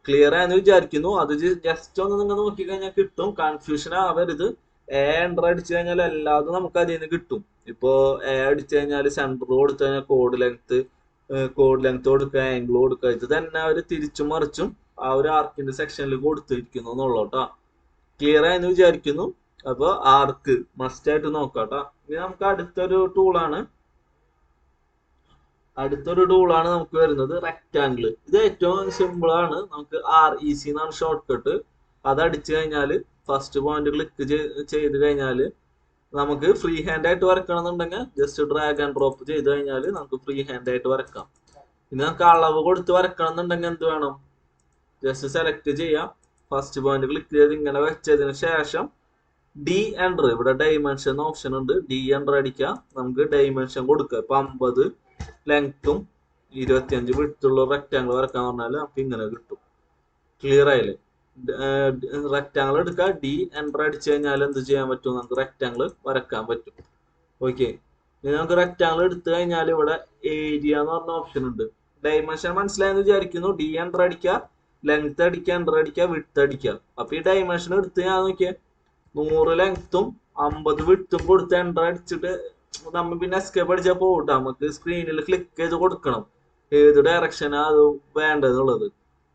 ക്ലിയർ ആയെന്ന് വിചാരിക്കുന്നു. അത് ജസ്റ്റ് ഒന്ന് നിങ്ങൾ നോക്കിക്കഴിഞ്ഞാൽ കിട്ടും, കൺഫ്യൂഷൻ ആവരുത്. എൻറ്റർ അടിച്ചു കഴിഞ്ഞാൽ എല്ലാതും നമുക്ക് അതിൽ നിന്ന് കിട്ടും. ഇപ്പോ അടിച്ചു കഴിഞ്ഞാൽ സെന്റർ കൊടുത്തു കഴിഞ്ഞാൽ കോഡ് ലെങ്ത് കൊടുക്കുക, ആംഗിൾ കൊടുക്കുക. ഇത് തന്നെ അവർ തിരിച്ചും മറിച്ചും ആ ഒരു ആർക്കിന്റെ സെക്ഷനിൽ കൊടുത്തിരിക്കുന്നു എന്നുള്ളൂട്ടോ. ക്ലിയർ ആയെന്ന് വിചാരിക്കുന്നു. അപ്പൊ ആർക്ക് മസ്റ്റ് ആയിട്ട് നോക്കാം കേട്ടോ. ഇനി നമുക്ക് അടുത്തൊരു ടൂളാണ് നമുക്ക് വരുന്നത് റെക്റ്റാങ്കിൾ. ഇത് ഏറ്റവും സിമ്പിൾ ആണ്. നമുക്ക് REC എന്നാണ് ഷോർട്ട് കട്ട്. അത് അടിച്ചു കഴിഞ്ഞാൽ ഫസ്റ്റ് പോയിന്റ് ക്ലിക്ക് ചെയ്ത് കഴിഞ്ഞാൽ നമുക്ക് ഫ്രീ ഹാൻഡ് ആയിട്ട് വരക്കണം എന്നുണ്ടെങ്കിൽ ജസ്റ്റ് ഡ്രാഗ് ആൻഡ് ഡ്രോപ്പ് ചെയ്ത് കഴിഞ്ഞാൽ നമുക്ക് ഫ്രീ ഹാൻഡ് ആയിട്ട് വരക്കാം. ഇനി നമുക്ക് അളവ് കൊടുത്ത് വരക്കണം എന്നുണ്ടെങ്കിൽ എന്ത് വേണം? ജസ്റ്റ് സെലക്ട് ചെയ്യാം, ഫസ്റ്റ് പോയിന്റ് ക്ലിക്ക് ചെയ്ത് ഇങ്ങനെ വെച്ചതിന് ശേഷം ഡി എൻറ്റർ, ഇവിടെ ഡൈമെൻഷൻ ഓപ്ഷൻ ഉണ്ട്, ഡി എൻറ്റർ അടിക്കുക. നമുക്ക് ഡൈമെൻഷൻ കൊടുക്കുക. ഇപ്പൊ 50 ലെങ്ത്തും 25 വിഡ്ത്തുള്ള റെക്റ്റാങ്കിൾ വരക്കാൻ പറഞ്ഞാൽ നമുക്ക് ഇങ്ങനെ കിട്ടും. ക്ലിയർ ആയില്ലേ? റെക്റ്റാങ്കിൾ എടുക്കുക, ഡി എൻറ്റർ അടിച്ചു കഴിഞ്ഞാൽ എന്ത് ചെയ്യാൻ പറ്റും? നമുക്ക് റെക്റ്റാങ്കിൾ വരക്കാൻ പറ്റും. ഓക്കെ, ഇനി നമുക്ക് റെക്റ്റാങ്കിൾ എടുത്തു കഴിഞ്ഞാൽ ഇവിടെ ഏരിയ എന്ന് പറഞ്ഞ ഓപ്ഷൻ ഉണ്ട്. ഡൈമെൻഷൻ മനസ്സിലായെന്ന് വിചാരിക്കുന്നു. ഡി എൻറ്റർ അടിക്കുക, ലെങ്ത് അടിക്കുക, എൻറ്റർ അടിക്കുക, വിഡ്ത്ത് അടിക്കുക. അപ്പൊ ഈ ഡൈമെൻഷൻ എടുത്ത് ഞാൻ നോക്കിയേ 100 ലെങ്ത്തും 50 വിഡ്ത്തും കൊടുത്ത് എൻറ്റർ അടിച്ചിട്ട് നമ്മൾ പിന്നെ എസ്കേപ്പ് അടിച്ചാൽ പോകട്ടെ. നമുക്ക് സ്ക്രീനിൽ ക്ലിക്ക് ചെയ്ത് കൊടുക്കണം ഏത് ഡയറക്ഷനാ അത് വേണ്ടതെന്നുള്ളത്.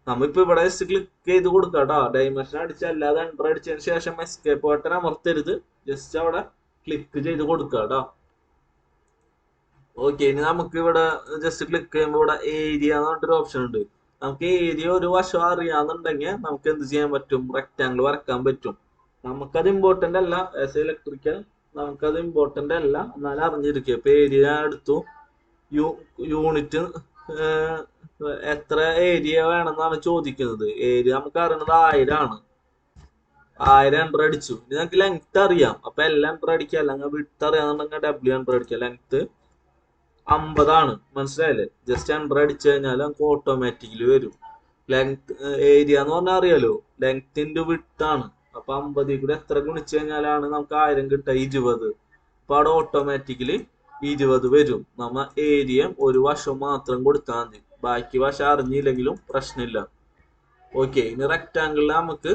നമ്മിപ്പോ ഇവിടെ ജസ്റ്റ് ക്ലിക്ക് ചെയ്ത് കൊടുക്കാം കേട്ടോ. ഡൈമെൻഷൻ അടിച്ച അല്ലാതെ എൻറ്റർ അടിച്ചതിന് ശേഷം എസ്കേപ്പ് ബട്ടൺ അമർത്തരുത്, ജസ്റ്റ് അവിടെ ക്ലിക്ക് ചെയ്ത് കൊടുക്കുക കേട്ടോ. ഓക്കെ, ഇനി നമുക്ക് ഇവിടെ ജസ്റ്റ് ക്ലിക്ക് ചെയ്യുമ്പോൾ ഇവിടെ ഏരിയ എന്ന് പറഞ്ഞിട്ടൊരു ഓപ്ഷൻ ഉണ്ട്. നമുക്ക് ഏരിയ ഒരു വശം അറിയാന്നുണ്ടെങ്കിൽ നമുക്ക് എന്ത് ചെയ്യാൻ പറ്റും? റെക്റ്റാങ്കിൾ വരക്കാൻ പറ്റും. നമുക്കത് ഇമ്പോർട്ടന്റ് അല്ല, ആസ് ഇലക്ട്രിക്കൽ നമുക്കത് ഇമ്പോർട്ടന്റ് അല്ല, എന്നാലും അറിഞ്ഞിരിക്കുക. ഇപ്പൊ ഏരിയ എടുത്തു, യൂണിറ്റ് എത്ര ഏരിയ വേണമെന്നാണ് ചോദിക്കുന്നത്. ഏരിയ നമുക്ക് അറിയുന്നത് 1000 ആണ്. 1000 എൻറ്റർ അടിച്ചു. ഇനി നമുക്ക് ലെങ്ത് അറിയാം, അപ്പൊ എല്ലാം എൻറ്റർ അടിക്കുക. അല്ലെങ്കിൽ വിഡ്ത്ത് അറിയാന്നുണ്ടെങ്കിൽ W എൻറ്റർ അടിക്കുക. ലെങ്ത് 50 ആണ്, മനസ്സിലായില്ലേ? ജസ്റ്റ് എൻറ്റർ അടിച്ചു കഴിഞ്ഞാൽ നമുക്ക് ഓട്ടോമാറ്റിക്കലി വരും. ലെങ്ത് ഏരിയ എന്ന് പറഞ്ഞാൽ അറിയാലോ, ലെങ്ത് ഇൻറ്റു വിഡ്ത്ത് ആണ്. അപ്പൊ 50 കൂടെ എത്ര ഗുണിച്ചു കഴിഞ്ഞാലാണ് നമുക്ക് 1000 കിട്ടുക? 20. അപ്പൊ അവിടെ ഓട്ടോമാറ്റിക്കലി 20 വരും. നമ്മ ഏരിയ ഒരു വശം മാത്രം കൊടുത്താൽ മതി, ബാക്കി വശം അറിഞ്ഞില്ലെങ്കിലും പ്രശ്നമില്ല. ഓക്കെ, ഇനി റെക്ടാങ്കിളിൽ നമുക്ക്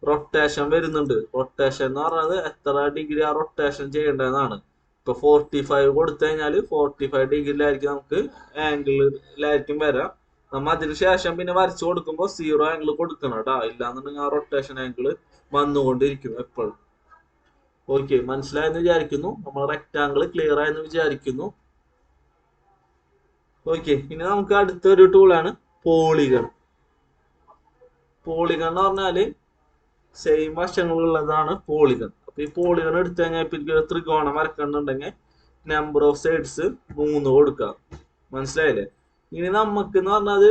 റൊട്ടേഷൻ വരുന്നുണ്ട്. റൊട്ടേഷൻ എന്ന് പറഞ്ഞത് എത്ര ഡിഗ്രി ആ റൊട്ടേഷൻ ചെയ്യേണ്ടതെന്നാണ്. ഇപ്പൊ 45 കൊടുത്തു കഴിഞ്ഞാൽ 45 ഡിഗ്രിയിലായിരിക്കും നമുക്ക് ആംഗിളിലായിരിക്കും വരാം. നമ്മ അതിനുശേഷം പിന്നെ വരച്ചു കൊടുക്കുമ്പോൾ 0 ആംഗിൾ കൊടുക്കണം കേട്ടോ, ഇല്ലാന്നുണ്ടെങ്കിൽ ആ റൊട്ടേഷൻ ആംഗിൾ വന്നുകൊണ്ടിരിക്കും എപ്പോഴും. ഓക്കെ, മനസ്സിലായെന്ന് വിചാരിക്കുന്നു. നമ്മൾ റെക്ടാങ്കിൾ ക്ലിയർ ആയെന്ന് വിചാരിക്കുന്നു. ഓക്കെ, ഇനി നമുക്ക് അടുത്തൊരു ടൂളാണ് പോളിഗൺ. പോളിഗൺ എന്ന് പറഞ്ഞാല് സെയിം വശങ്ങളുള്ളതാണ് പോളിഗൺ. അപ്പൊ ഈ പോളിഗൺ എടുത്തു കഴിഞ്ഞാൽ ഇപ്പൊ എനിക്ക് ത്രികോണം വരക്കണമെന്നുണ്ടെങ്കിൽ നമ്പർ ഓഫ് സൈഡ്സ് 3 കൊടുക്കാം. മനസ്സിലായില്ലേ? ഇനി നമുക്ക് എന്ന് പറഞ്ഞത്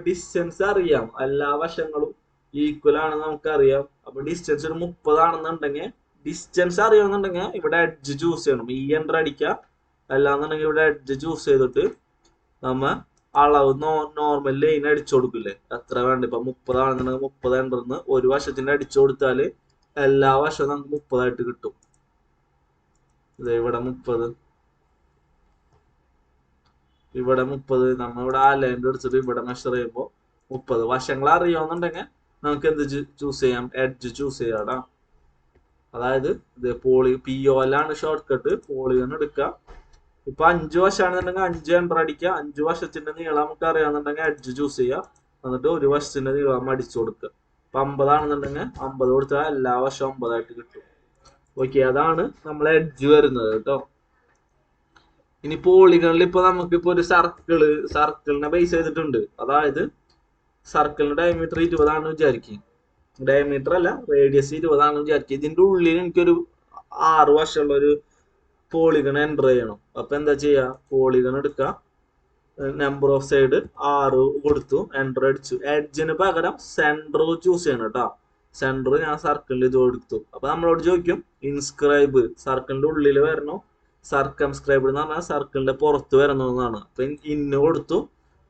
ഡിസ്റ്റൻസ് അറിയാം, എല്ലാ വശങ്ങളും ഈക്വൽ ആണെന്ന് നമുക്കറിയാം. അപ്പൊ ഡിസ്റ്റൻസ് ഒരു 30 ആണെന്നുണ്ടെങ്കിൽ, ഡിസ്റ്റൻസ് അറിയാമെന്നുണ്ടെങ്കിൽ ഇവിടെ എഡ്ജ് ചൂസ് ചെയ്യണം. ഈ എൻ്റർ അടിക്കാം, അല്ലാന്നുണ്ടെങ്കിൽ ഇവിടെ എഡ്ജ് ചൂസ് ചെയ്തിട്ട് നമ്മ അളവ് നോർമൽ ലൈൻ അടിച്ചു കൊടുക്കില്ലേ, എത്ര വേണ്ട. ഇപ്പൊ 30 ആണെന്നുണ്ടെങ്കിൽ 30 എൻ്റർന്ന് ഒരു വശത്തിന്റെ അടിച്ചു കൊടുത്താല് എല്ലാ വശവും നമുക്ക് 30 ആയിട്ട് കിട്ടും. ഇവിടെ 30, ഇവിടെ 30. നമ്മ ഇവിടെ ആ ലൈൻ എടുത്തിട്ട് ഇവിടെ മെഷർ ചെയ്യുമ്പോൾ 30. വശങ്ങൾ അറിയാമെന്നുണ്ടെങ്കിൽ നമുക്ക് എന്ത് ചൂസ് ചെയ്യാം, എഡ്ജ് ചൂസ് ചെയ്യാടാ. അതായത് ഇത് POL ആണ് ഷോർട്ട് കട്ട്. പോളിഗൺ എടുക്കുക. ഇപ്പൊ 5 വശമാണെന്നുണ്ടെങ്കിൽ 5 എൻ്റർ അടിക്കുക. 5 വശത്തിന്റെ നീളം നമുക്ക് അറിയാമെന്നുണ്ടെങ്കിൽ എഡ്ജ് ചൂസ് ചെയ്യുക, എന്നിട്ട് ഒരു വശത്തിന്റെ നീളം അടിച്ചു കൊടുക്കുക. ഇപ്പൊ 50 ആണെന്നുണ്ടെങ്കിൽ 50 കൊടുത്താൽ എല്ലാ വശവും 50 ആയിട്ട് കിട്ടും. ഓക്കെ, അതാണ് നമ്മളെ എഡ്ജ് വരുന്നത് കേട്ടോ. ഇനി പോളിഗണിൽ ഇപ്പൊ നമുക്കിപ്പോ ഒരു സർക്കിളിനെ ബേസ് ചെയ്തിട്ടുണ്ട്. അതായത് സർക്കിളിന്റെ ഡയമീറ്റർ 20 ആണെന്ന് വിചാരിക്കും. ഡയമീറ്റർ അല്ല, റേഡിയസ് 20 ആണെന്ന് വിചാരിക്കും. ഇതിന്റെ ഉള്ളിൽ എനിക്കൊരു 6 വശമുള്ള ഒരു പോളിഗൺ എൻ്റർ ചെയ്യണം. അപ്പൊ എന്താ ചെയ്യാ, പോളിഗൺ എടുക്കുക, നമ്പർ ഓഫ് സൈഡ് 6 കൊടുത്തു, എൻ്റർ അടിച്ചു. എഡ്ജിന് പകരം സെന്റർ ചൂസ് ചെയ്യണം കേട്ടോ. സെന്റർ ഞാൻ സർക്കിളിൽ ഇത് കൊടുത്തു. അപ്പൊ നമ്മളോട് ചോദിക്കും ഇൻസ്ക്രൈബ്, സർക്കിളിന്റെ ഉള്ളിൽ വരണോ, സർക്കംസ്ക്രൈബ് എന്ന് പറഞ്ഞാൽ സർക്കിളിന്റെ പുറത്ത് വരണമെന്നാണ്. അപ്പൊ ഇന്ന് കൊടുത്തു,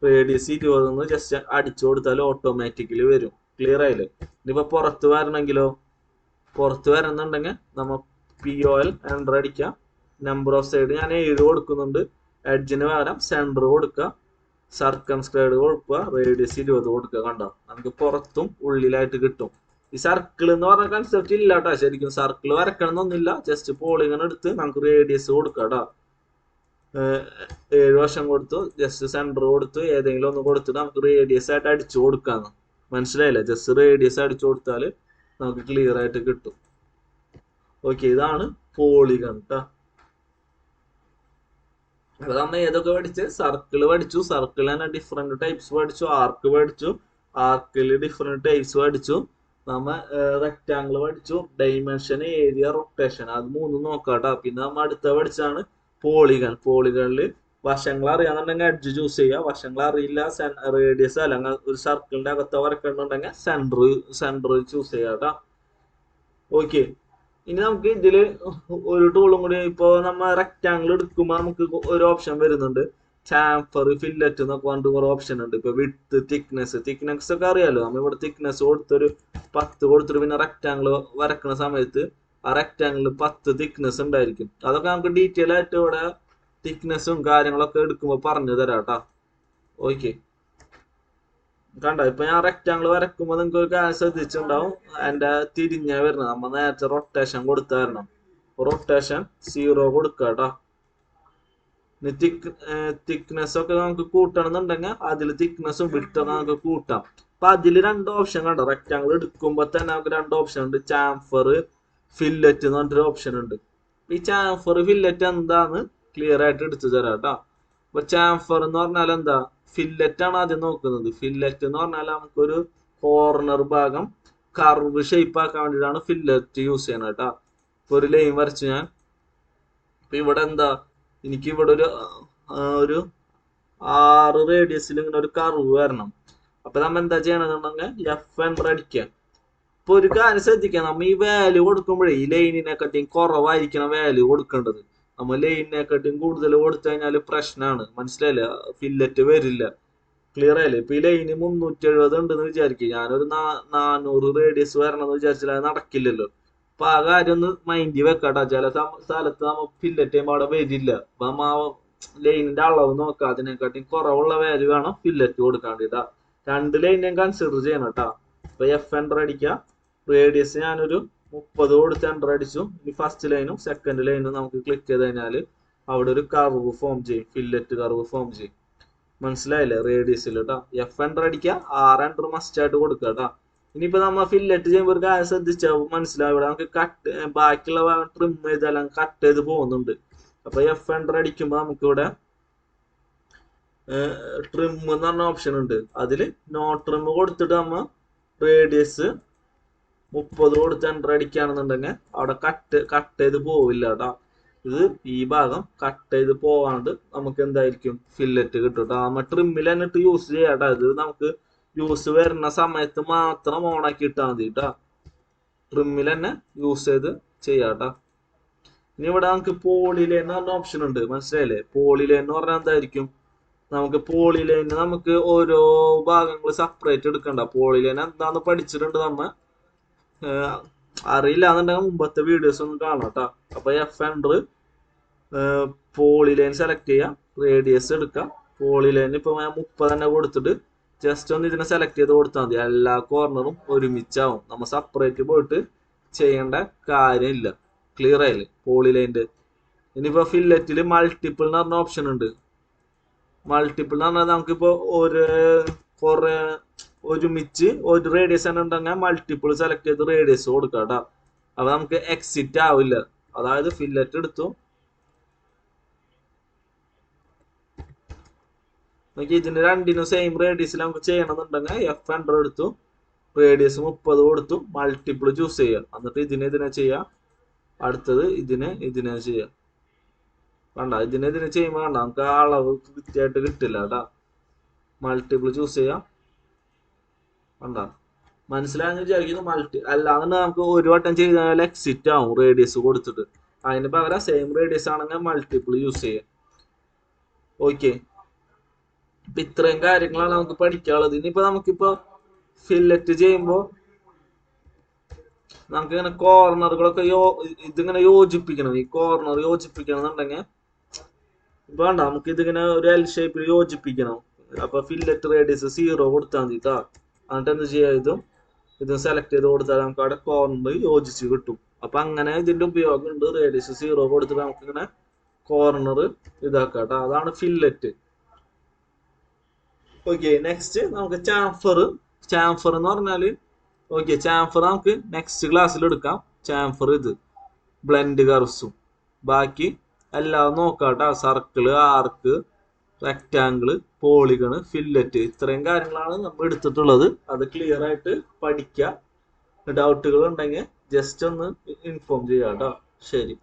റേഡിയസ് 20 ജസ്റ്റ് അടിച്ചു കൊടുത്താൽ ഓട്ടോമാറ്റിക്കലി വരും. ക്ലിയർ ആയില്ലേ? ഇനിയിപ്പോ പുറത്ത് വരണമെങ്കിലോ, പുറത്ത് വരണമെന്നുണ്ടെങ്കിൽ നമ്മ POL എൻ്റർ അടിക്കാം. നമ്പർ ഓഫ് സൈഡ് ഞാൻ 7 കൊടുക്കുന്നുണ്ട്, എഡ്ജിന് പകരം സെന്റർ കൊടുക്കുക, സർക്കംസ്ക്രൈബ് കൊടുക്കുക, റേഡിയസ് 20 കൊടുക്കുക. കണ്ടോ, നമുക്ക് പുറത്തും ഉള്ളിലായിട്ട് കിട്ടും. ഈ സർക്കിൾ എന്ന് പറഞ്ഞ കൺസെപ്റ്റ് ഇല്ല കേട്ടോ. ശരിക്കും സർക്കിൾ വരക്കണം എന്നൊന്നുമില്ല, ജസ്റ്റ് പോളിഗൺ എടുത്ത് നമുക്ക് റേഡിയസ് കൊടുക്കാം കേട്ടോ. 7 വശം കൊടുത്തു, ജസ്റ്റ് സെന്റർ കൊടുത്തു, ഏതെങ്കിലും ഒന്ന് കൊടുത്തിട്ട് നമുക്ക് റേഡിയസ് ആയിട്ട് അടിച്ചു കൊടുക്കാന്ന്. മനസ്സിലായില്ലേ? ജസ്റ്റ് റേഡിയസ് അടിച്ചു കൊടുത്താൽ നമുക്ക് ക്ലിയർ ആയിട്ട് കിട്ടും. ഓക്കെ, ഇതാണ് പോളിഗൺ കേട്ടോ. അപ്പൊ നമ്മ ഏതൊക്കെ പഠിച്ച്, സർക്കിള് പഠിച്ചു, സർക്കിൾ തന്നെ ഡിഫറെന്റ് ടൈപ്സ് പഠിച്ചു, ആർക്ക് പഠിച്ചു, ആർക്കില് ഡിഫറെന്റ് ടൈപ്സ് പഠിച്ചു, നമ്മ റെക്ടാങ്കിൾ പഠിച്ചു, ഡൈമെൻഷൻ, ഏരിയ, റൊട്ടേഷൻ, അത് 3 നോക്കാട്ടോ. പിന്നെ നമ്മ അടുത്ത പഠിച്ചാണ് പോളിഗൺ. പോളിഗണില് വശങ്ങൾ അറിയാന്നുണ്ടെങ്കിൽ എഡ്ജ് ചൂസ് ചെയ്യുക, വശങ്ങൾ അറിയില്ല, റേഡിയസ് അല്ലെങ്കിൽ ഒരു സർക്കിളിന്റെ അകത്ത് വരക്കണമെന്നുണ്ടെങ്കിൽ സെന്റർ ചൂസ് ചെയ്യാം കേട്ടോ. ഓക്കെ, ഇനി നമുക്ക് ഇതില് ഒരു ടൂളും കൂടി. ഇപ്പൊ നമ്മ റെക്ടാങ്കിൾ എടുക്കുമ്പോൾ നമുക്ക് ഒരു ഓപ്ഷൻ വരുന്നുണ്ട്, ചാംഫർ, ഫില്ലറ്റ് എന്നൊക്കെ പറഞ്ഞിട്ട് കുറെ ഓപ്ഷൻ ഉണ്ട്. ഇപ്പൊ വിഡ്ത്ത്, തിക്നെസ് ഒക്കെ അറിയാലോ. നമ്മ ഇവിടെ തിക്നെസ് കൊടുത്തൊരു 10 കൊടുത്തിട്ട് പിന്നെ റെക്ടാങ്കിൾ വരക്കുന്ന സമയത്ത് ആ റെക്ടാങ്കിളിൽ 10 തിക്നെസ് ഉണ്ടായിരിക്കും. അതൊക്കെ നമുക്ക് ഡീറ്റെയിൽ ആയിട്ട് ഇവിടെ തിക്നെസ്സും കാര്യങ്ങളൊക്കെ എടുക്കുമ്പോൾ പറഞ്ഞു തരാം കേട്ടോ. ഓക്കെ, കണ്ടോ, ഇപ്പൊ ഞാൻ റെക്ടാങ്കിൾ വരക്കുമ്പോ നിങ്ങൾക്ക് ഒരു കാര്യം ശ്രദ്ധിച്ചിട്ടുണ്ടാവും, എന്റെ തിരിഞ്ഞ വരുന്നത്. നമ്മ നേരത്തെ റൊട്ടേഷൻ കൊടുത്തു തരണം. റൊട്ടേഷൻ 0 കൊടുക്കുക കേട്ടോ. തിക്നെസ് ഒക്കെ നമുക്ക് കൂട്ടണമെന്നുണ്ടെങ്കിൽ അതിൽ തിക്നെസ്സും വിഡ്ത്തും നമുക്ക് കൂട്ടാം. അപ്പൊ അതിൽ 2 ഓപ്ഷൻ കണ്ടോ, റെക്ടാങ്കിൾ എടുക്കുമ്പോ തന്നെ നമുക്ക് 2 ഓപ്ഷൻ ഉണ്ട്, ചാംഫർ, ഫില്ലറ്റ് എന്ന് പറഞ്ഞൊരു ഓപ്ഷൻ ഉണ്ട്. ഈ ചാംഫർ, ഫില്ലറ്റ് എന്താന്ന് ക്ലിയർ ആയിട്ട് എടുത്തു തരാം കേട്ടോ. അപ്പൊ ചാംഫർ എന്ന് പറഞ്ഞാൽ എന്താ, ഫില്ലറ്റ് ആണ് ആദ്യം നോക്കുന്നത്. ഫില്ലറ്റ് എന്ന് പറഞ്ഞാൽ നമുക്കൊരു കോർണർ ഭാഗം കർവ് ഷേപ്പ് ആക്കാൻ വേണ്ടിയിട്ടാണ് ഫില്ലറ്റ് യൂസ് ചെയ്യണത് കേട്ടോ. ഇപ്പൊ ഒരു ലൈൻ വരച്ചു ഞാൻ. ഇപ്പൊ ഇവിടെ എന്താ, എനിക്ക് ഇവിടെ ഒരു 6 റേഡിയസിൽ ഇങ്ങനെ ഒരു കർവ് വരണം. അപ്പൊ നമ്മ എന്താ ചെയ്യണമെന്നുണ്ടെങ്കിൽ F എൻ്റർ അടിക്കുക. ഇപ്പൊ ഒരു കാര്യം ശ്രദ്ധിക്കാം, നമ്മ ഈ വാല്യൂ കൊടുക്കുമ്പോഴേ ഈ ലൈനിനെക്കാട്ടിയും കുറവായിരിക്കണം വാല്യൂ കൊടുക്കേണ്ടത്. നമ്മൾ ലൈനിനെക്കാട്ടിയും കൂടുതൽ കൊടുത്തു കഴിഞ്ഞാൽ പ്രശ്നമാണ്. മനസ്സിലായില്ല? ഫില്ലറ്റ് വരില്ല. ക്ലിയർ ആയില്ലേ? ഇപ്പൊ ഈ ലൈന് 370 ഉണ്ടെന്ന് വിചാരിക്കും, ഞാനൊരു 400 റേഡിയസ് വരണം എന്ന് വിചാരിച്ചാൽ അത് നടക്കില്ലല്ലോ. അപ്പൊ ആ കാര്യം ഒന്ന് മൈൻഡിൽ വെക്കാട്ടോ. ചില സ്ഥലത്ത് നമ്മൾ ഫില്ലറ്റ് ചെയ്യുമ്പോൾ അവിടെ വരില്ല. അപ്പൊ നമ്മ ലൈനിന്റെ അളവ് നോക്കാം, അതിനെക്കാട്ടി കുറവുള്ള വാല്യൂ വേണം ഫില്ലറ്റ് കൊടുക്കാണ്ടിട്ടാ. 2 ലൈനും കൺസിഡർ ചെയ്യണം കേട്ടാ. അപ്പൊ എഫ് എൻ്റർ അടിക്കുക. റേഡിയസ് ഞാനൊരു 30 കൊടുത്ത് എൻ്റർ അടിച്ചു. ഇനി ഫസ്റ്റ് ലൈനും സെക്കൻഡ് ലൈനും നമുക്ക് ക്ലിക്ക് ചെയ്ത് കഴിഞ്ഞാൽ അവിടെ ഒരു കർവ് ഫോം ചെയ്യും, ഫില്ലറ്റ് കർവ് ഫോം ചെയ്യും. മനസ്സിലായില്ലേ? റേഡിയസിൽ കേട്ടോ. എഫ് എൻ്റർ അടിക്കുക, ആർ എൻ്റർ മസ്റ്റ് ആയിട്ട് കൊടുക്കുക കേട്ടോ. ഇനിയിപ്പോ നമ്മൾ ഫില്ലറ്റ് ചെയ്യുമ്പോൾ ഒരു കാര്യം ശ്രദ്ധിച്ചാൽ മനസ്സിലാവും, ഇവിടെ നമുക്ക് കട്ട് ബാക്കിയുള്ള ഭാഗം ട്രിം ചെയ്താൽ കട്ട് ചെയ്ത് പോകുന്നുണ്ട്. അപ്പൊ എഫ് എൻ്റർ അടിക്കുമ്പോൾ നമുക്കിവിടെ ട്രിം എന്ന് പറഞ്ഞ ഓപ്ഷൻ ഉണ്ട്. അതില് നോ ട്രിം കൊടുത്തിട്ട് നമ്മ റേഡിയസ് 30 കൊടുത്ത് എൻ്റർ അടിക്കുകയാണെന്നുണ്ടെങ്കിൽ അവിടെ കട്ട് ചെയ്ത് പോവില്ല കേട്ടോ. ഇത് ഈ ഭാഗം കട്ട് ചെയ്ത് പോവാണ്ട് നമുക്ക് എന്തായിരിക്കും ഫില്ലറ്റ് കിട്ടും കേട്ടോ. നമ്മ ട്രിമ്മിൽ എന്നിട്ട് യൂസ് ചെയ്യാട്ടോ. ഇത് നമുക്ക് യൂസ് വരുന്ന സമയത്ത് മാത്രം ഓണാക്കി ഇട്ടാൽ മതി കേട്ടോ. ട്രിമ്മിൽ തന്നെ യൂസ് ചെയ്ത് ചെയ്യാട്ടോ. ഇനി ഇവിടെ നമുക്ക് പോളിലൈൻ എന്ന് പറഞ്ഞ ഓപ്ഷൻ ഉണ്ട്, മനസ്സിലായില്ലേ? പോളിലൈൻ എന്ന് പറഞ്ഞാൽ എന്തായിരിക്കും? നമുക്ക് പോളിലൈന് നമുക്ക് ഓരോ ഭാഗങ്ങൾ സെപ്പറേറ്റ് എടുക്കണ്ട. പോളിലൈൻ എന്താന്ന് പഠിച്ചിട്ടുണ്ട് നമ്മ. അറിയില്ല എന്നുണ്ടെങ്കിൽ മുമ്പത്തെ വീഡിയോസ് ഒന്നും കാണാം കേട്ടോ. അപ്പൊ എഫ് എൻ്റർ പോളിലൈൻ സെലക്ട് ചെയ്യാം, റേഡിയസ് എടുക്കാം. പോളിലൈൻ ഇപ്പൊ ഞാൻ 30 തന്നെ കൊടുത്തിട്ട് ജസ്റ്റ് ഒന്ന് ഇതിനെ സെലക്ട് ചെയ്ത് കൊടുത്താൽ മതി. എല്ലാ കോർണറും ഒരുമിച്ചാവും, നമ്മ സെപ്പറേറ്റ് പോയിട്ട് ചെയ്യേണ്ട കാര്യമില്ല. ക്ലിയർ ആയില്ലേ പോളിലൈൻ്റെ? ഇനിയിപ്പോ ഫില്ലറ്റിൽ മൾട്ടിപ്പിൾ എന്ന് പറഞ്ഞ ഓപ്ഷൻ ഉണ്ട്. മൾട്ടിപ്പിൾ എന്ന് പറഞ്ഞാൽ നമുക്കിപ്പോ കുറെ ഒരുമിച്ച് ഒരു റേഡിയസ് തന്നെ ഉണ്ടെങ്കിൽ മൾട്ടിപ്പിൾ സെലക്ട് ചെയ്ത് റേഡിയസ് കൊടുക്കാം കേട്ടോ. അപ്പൊ നമുക്ക് എക്സിറ്റ് ആവില്ല. അതായത് ഫില്ലറ്റ് എടുത്തു നോക്കി, ഇതിന് രണ്ടിനും സെയിം റേഡിയസിൽ നമുക്ക് ചെയ്യണമെന്നുണ്ടെങ്കിൽ എഫ് എൻ്റർ എടുത്തു, റേഡിയസ് 30 കൊടുത്തു, മൾട്ടിപ്പിൾ ചൂസ് ചെയ്യുക. എന്നിട്ട് ഇതിനെ ചെയ്യാം, അടുത്തത് ഇതിനെ ചെയ്യാം. വേണ്ട, ഇതിനെ ചെയ്യുമ്പോൾ വേണ്ട നമുക്ക് ആ അളവ് കൃത്യമായിട്ട് കിട്ടില്ല കേട്ടാ. മൾട്ടിപ്പിൾ ചൂസ് ചെയ്യാം. വേണ്ട, മനസ്സിലായെന്ന് വിചാരിക്കുന്നു. അല്ലാന്നുണ്ടെങ്കിൽ നമുക്ക് ഒരു വട്ടം ചെയ്താൽ എക്സിറ്റ് ആവും റേഡിയസ് കൊടുത്തിട്ട്. അതിന് പകരം സെയിം റേഡിയസ് ആണെങ്കിൽ മൾട്ടിപ്പിൾ യൂസ് ചെയ്യാം. ഓക്കെ, ഇപ്പൊ ഇത്രയും കാര്യങ്ങളാണ് നമുക്ക് പഠിക്കാനുള്ളത്. ഇനിയിപ്പോ നമുക്കിപ്പോ ഫില്ലറ്റ് ചെയ്യുമ്പോ നമുക്ക് ഇങ്ങനെ കോർണറുകളൊക്കെ ഇതിങ്ങനെ യോജിപ്പിക്കണം. ഈ കോർണർ യോജിപ്പിക്കണം എന്നുണ്ടെങ്കിൽ വേണ്ട, നമുക്ക് ഇതിങ്ങനെ ഒരു എൽ ഷേപ്പിൽ യോജിപ്പിക്കണം. അപ്പൊ ഫില്ലറ്റ് റേഡിയസ് 0 കൊടുത്താൽ മതി കേട്ടോ. എന്നിട്ട് എന്ത് ചെയ്യാം, ഇതും സെലക്ട് ചെയ്ത് കൊടുത്താൽ നമുക്ക് അവിടെ കോർണർ യോജിച്ച് കിട്ടും. അപ്പൊ അങ്ങനെ ഇതിന്റെ ഉപയോഗം ഉണ്ട്. റേഡിയസ് 0 കൊടുത്തിട്ട് നമുക്ക് ഇങ്ങനെ കോർണർ ഇതാക്കാം കേട്ടോ. അതാണ് ഫില്ലറ്റ്. ഓക്കെ, നെക്സ്റ്റ് നമുക്ക് ചാംഫർ എന്ന് പറഞ്ഞാല് ഓക്കെ, ചാംഫർ നമുക്ക് നെക്സ്റ്റ് ക്ലാസ്സിൽ എടുക്കാം. ചാംഫർ ഇത് ബ്ലെൻഡ് കർവ്സും ബാക്കി എല്ലാം നോക്കാട്ടോ. സർക്കിള്, ആർക്ക്, റെക്റ്റാങ്കിള്, പോളിഗണ്, ഫില്ലറ്റ്, ഇത്രയും കാര്യങ്ങളാണ് നമ്മൾ എടുത്തിട്ടുള്ളത്. അത് ക്ലിയർ ആയിട്ട് പഠിക്കുക. ഡൗട്ടുകൾ ഉണ്ടെങ്കിൽ ജസ്റ്റ് ഒന്ന് ഇൻഫോം ചെയ്യാം കേട്ടോ. ശരി.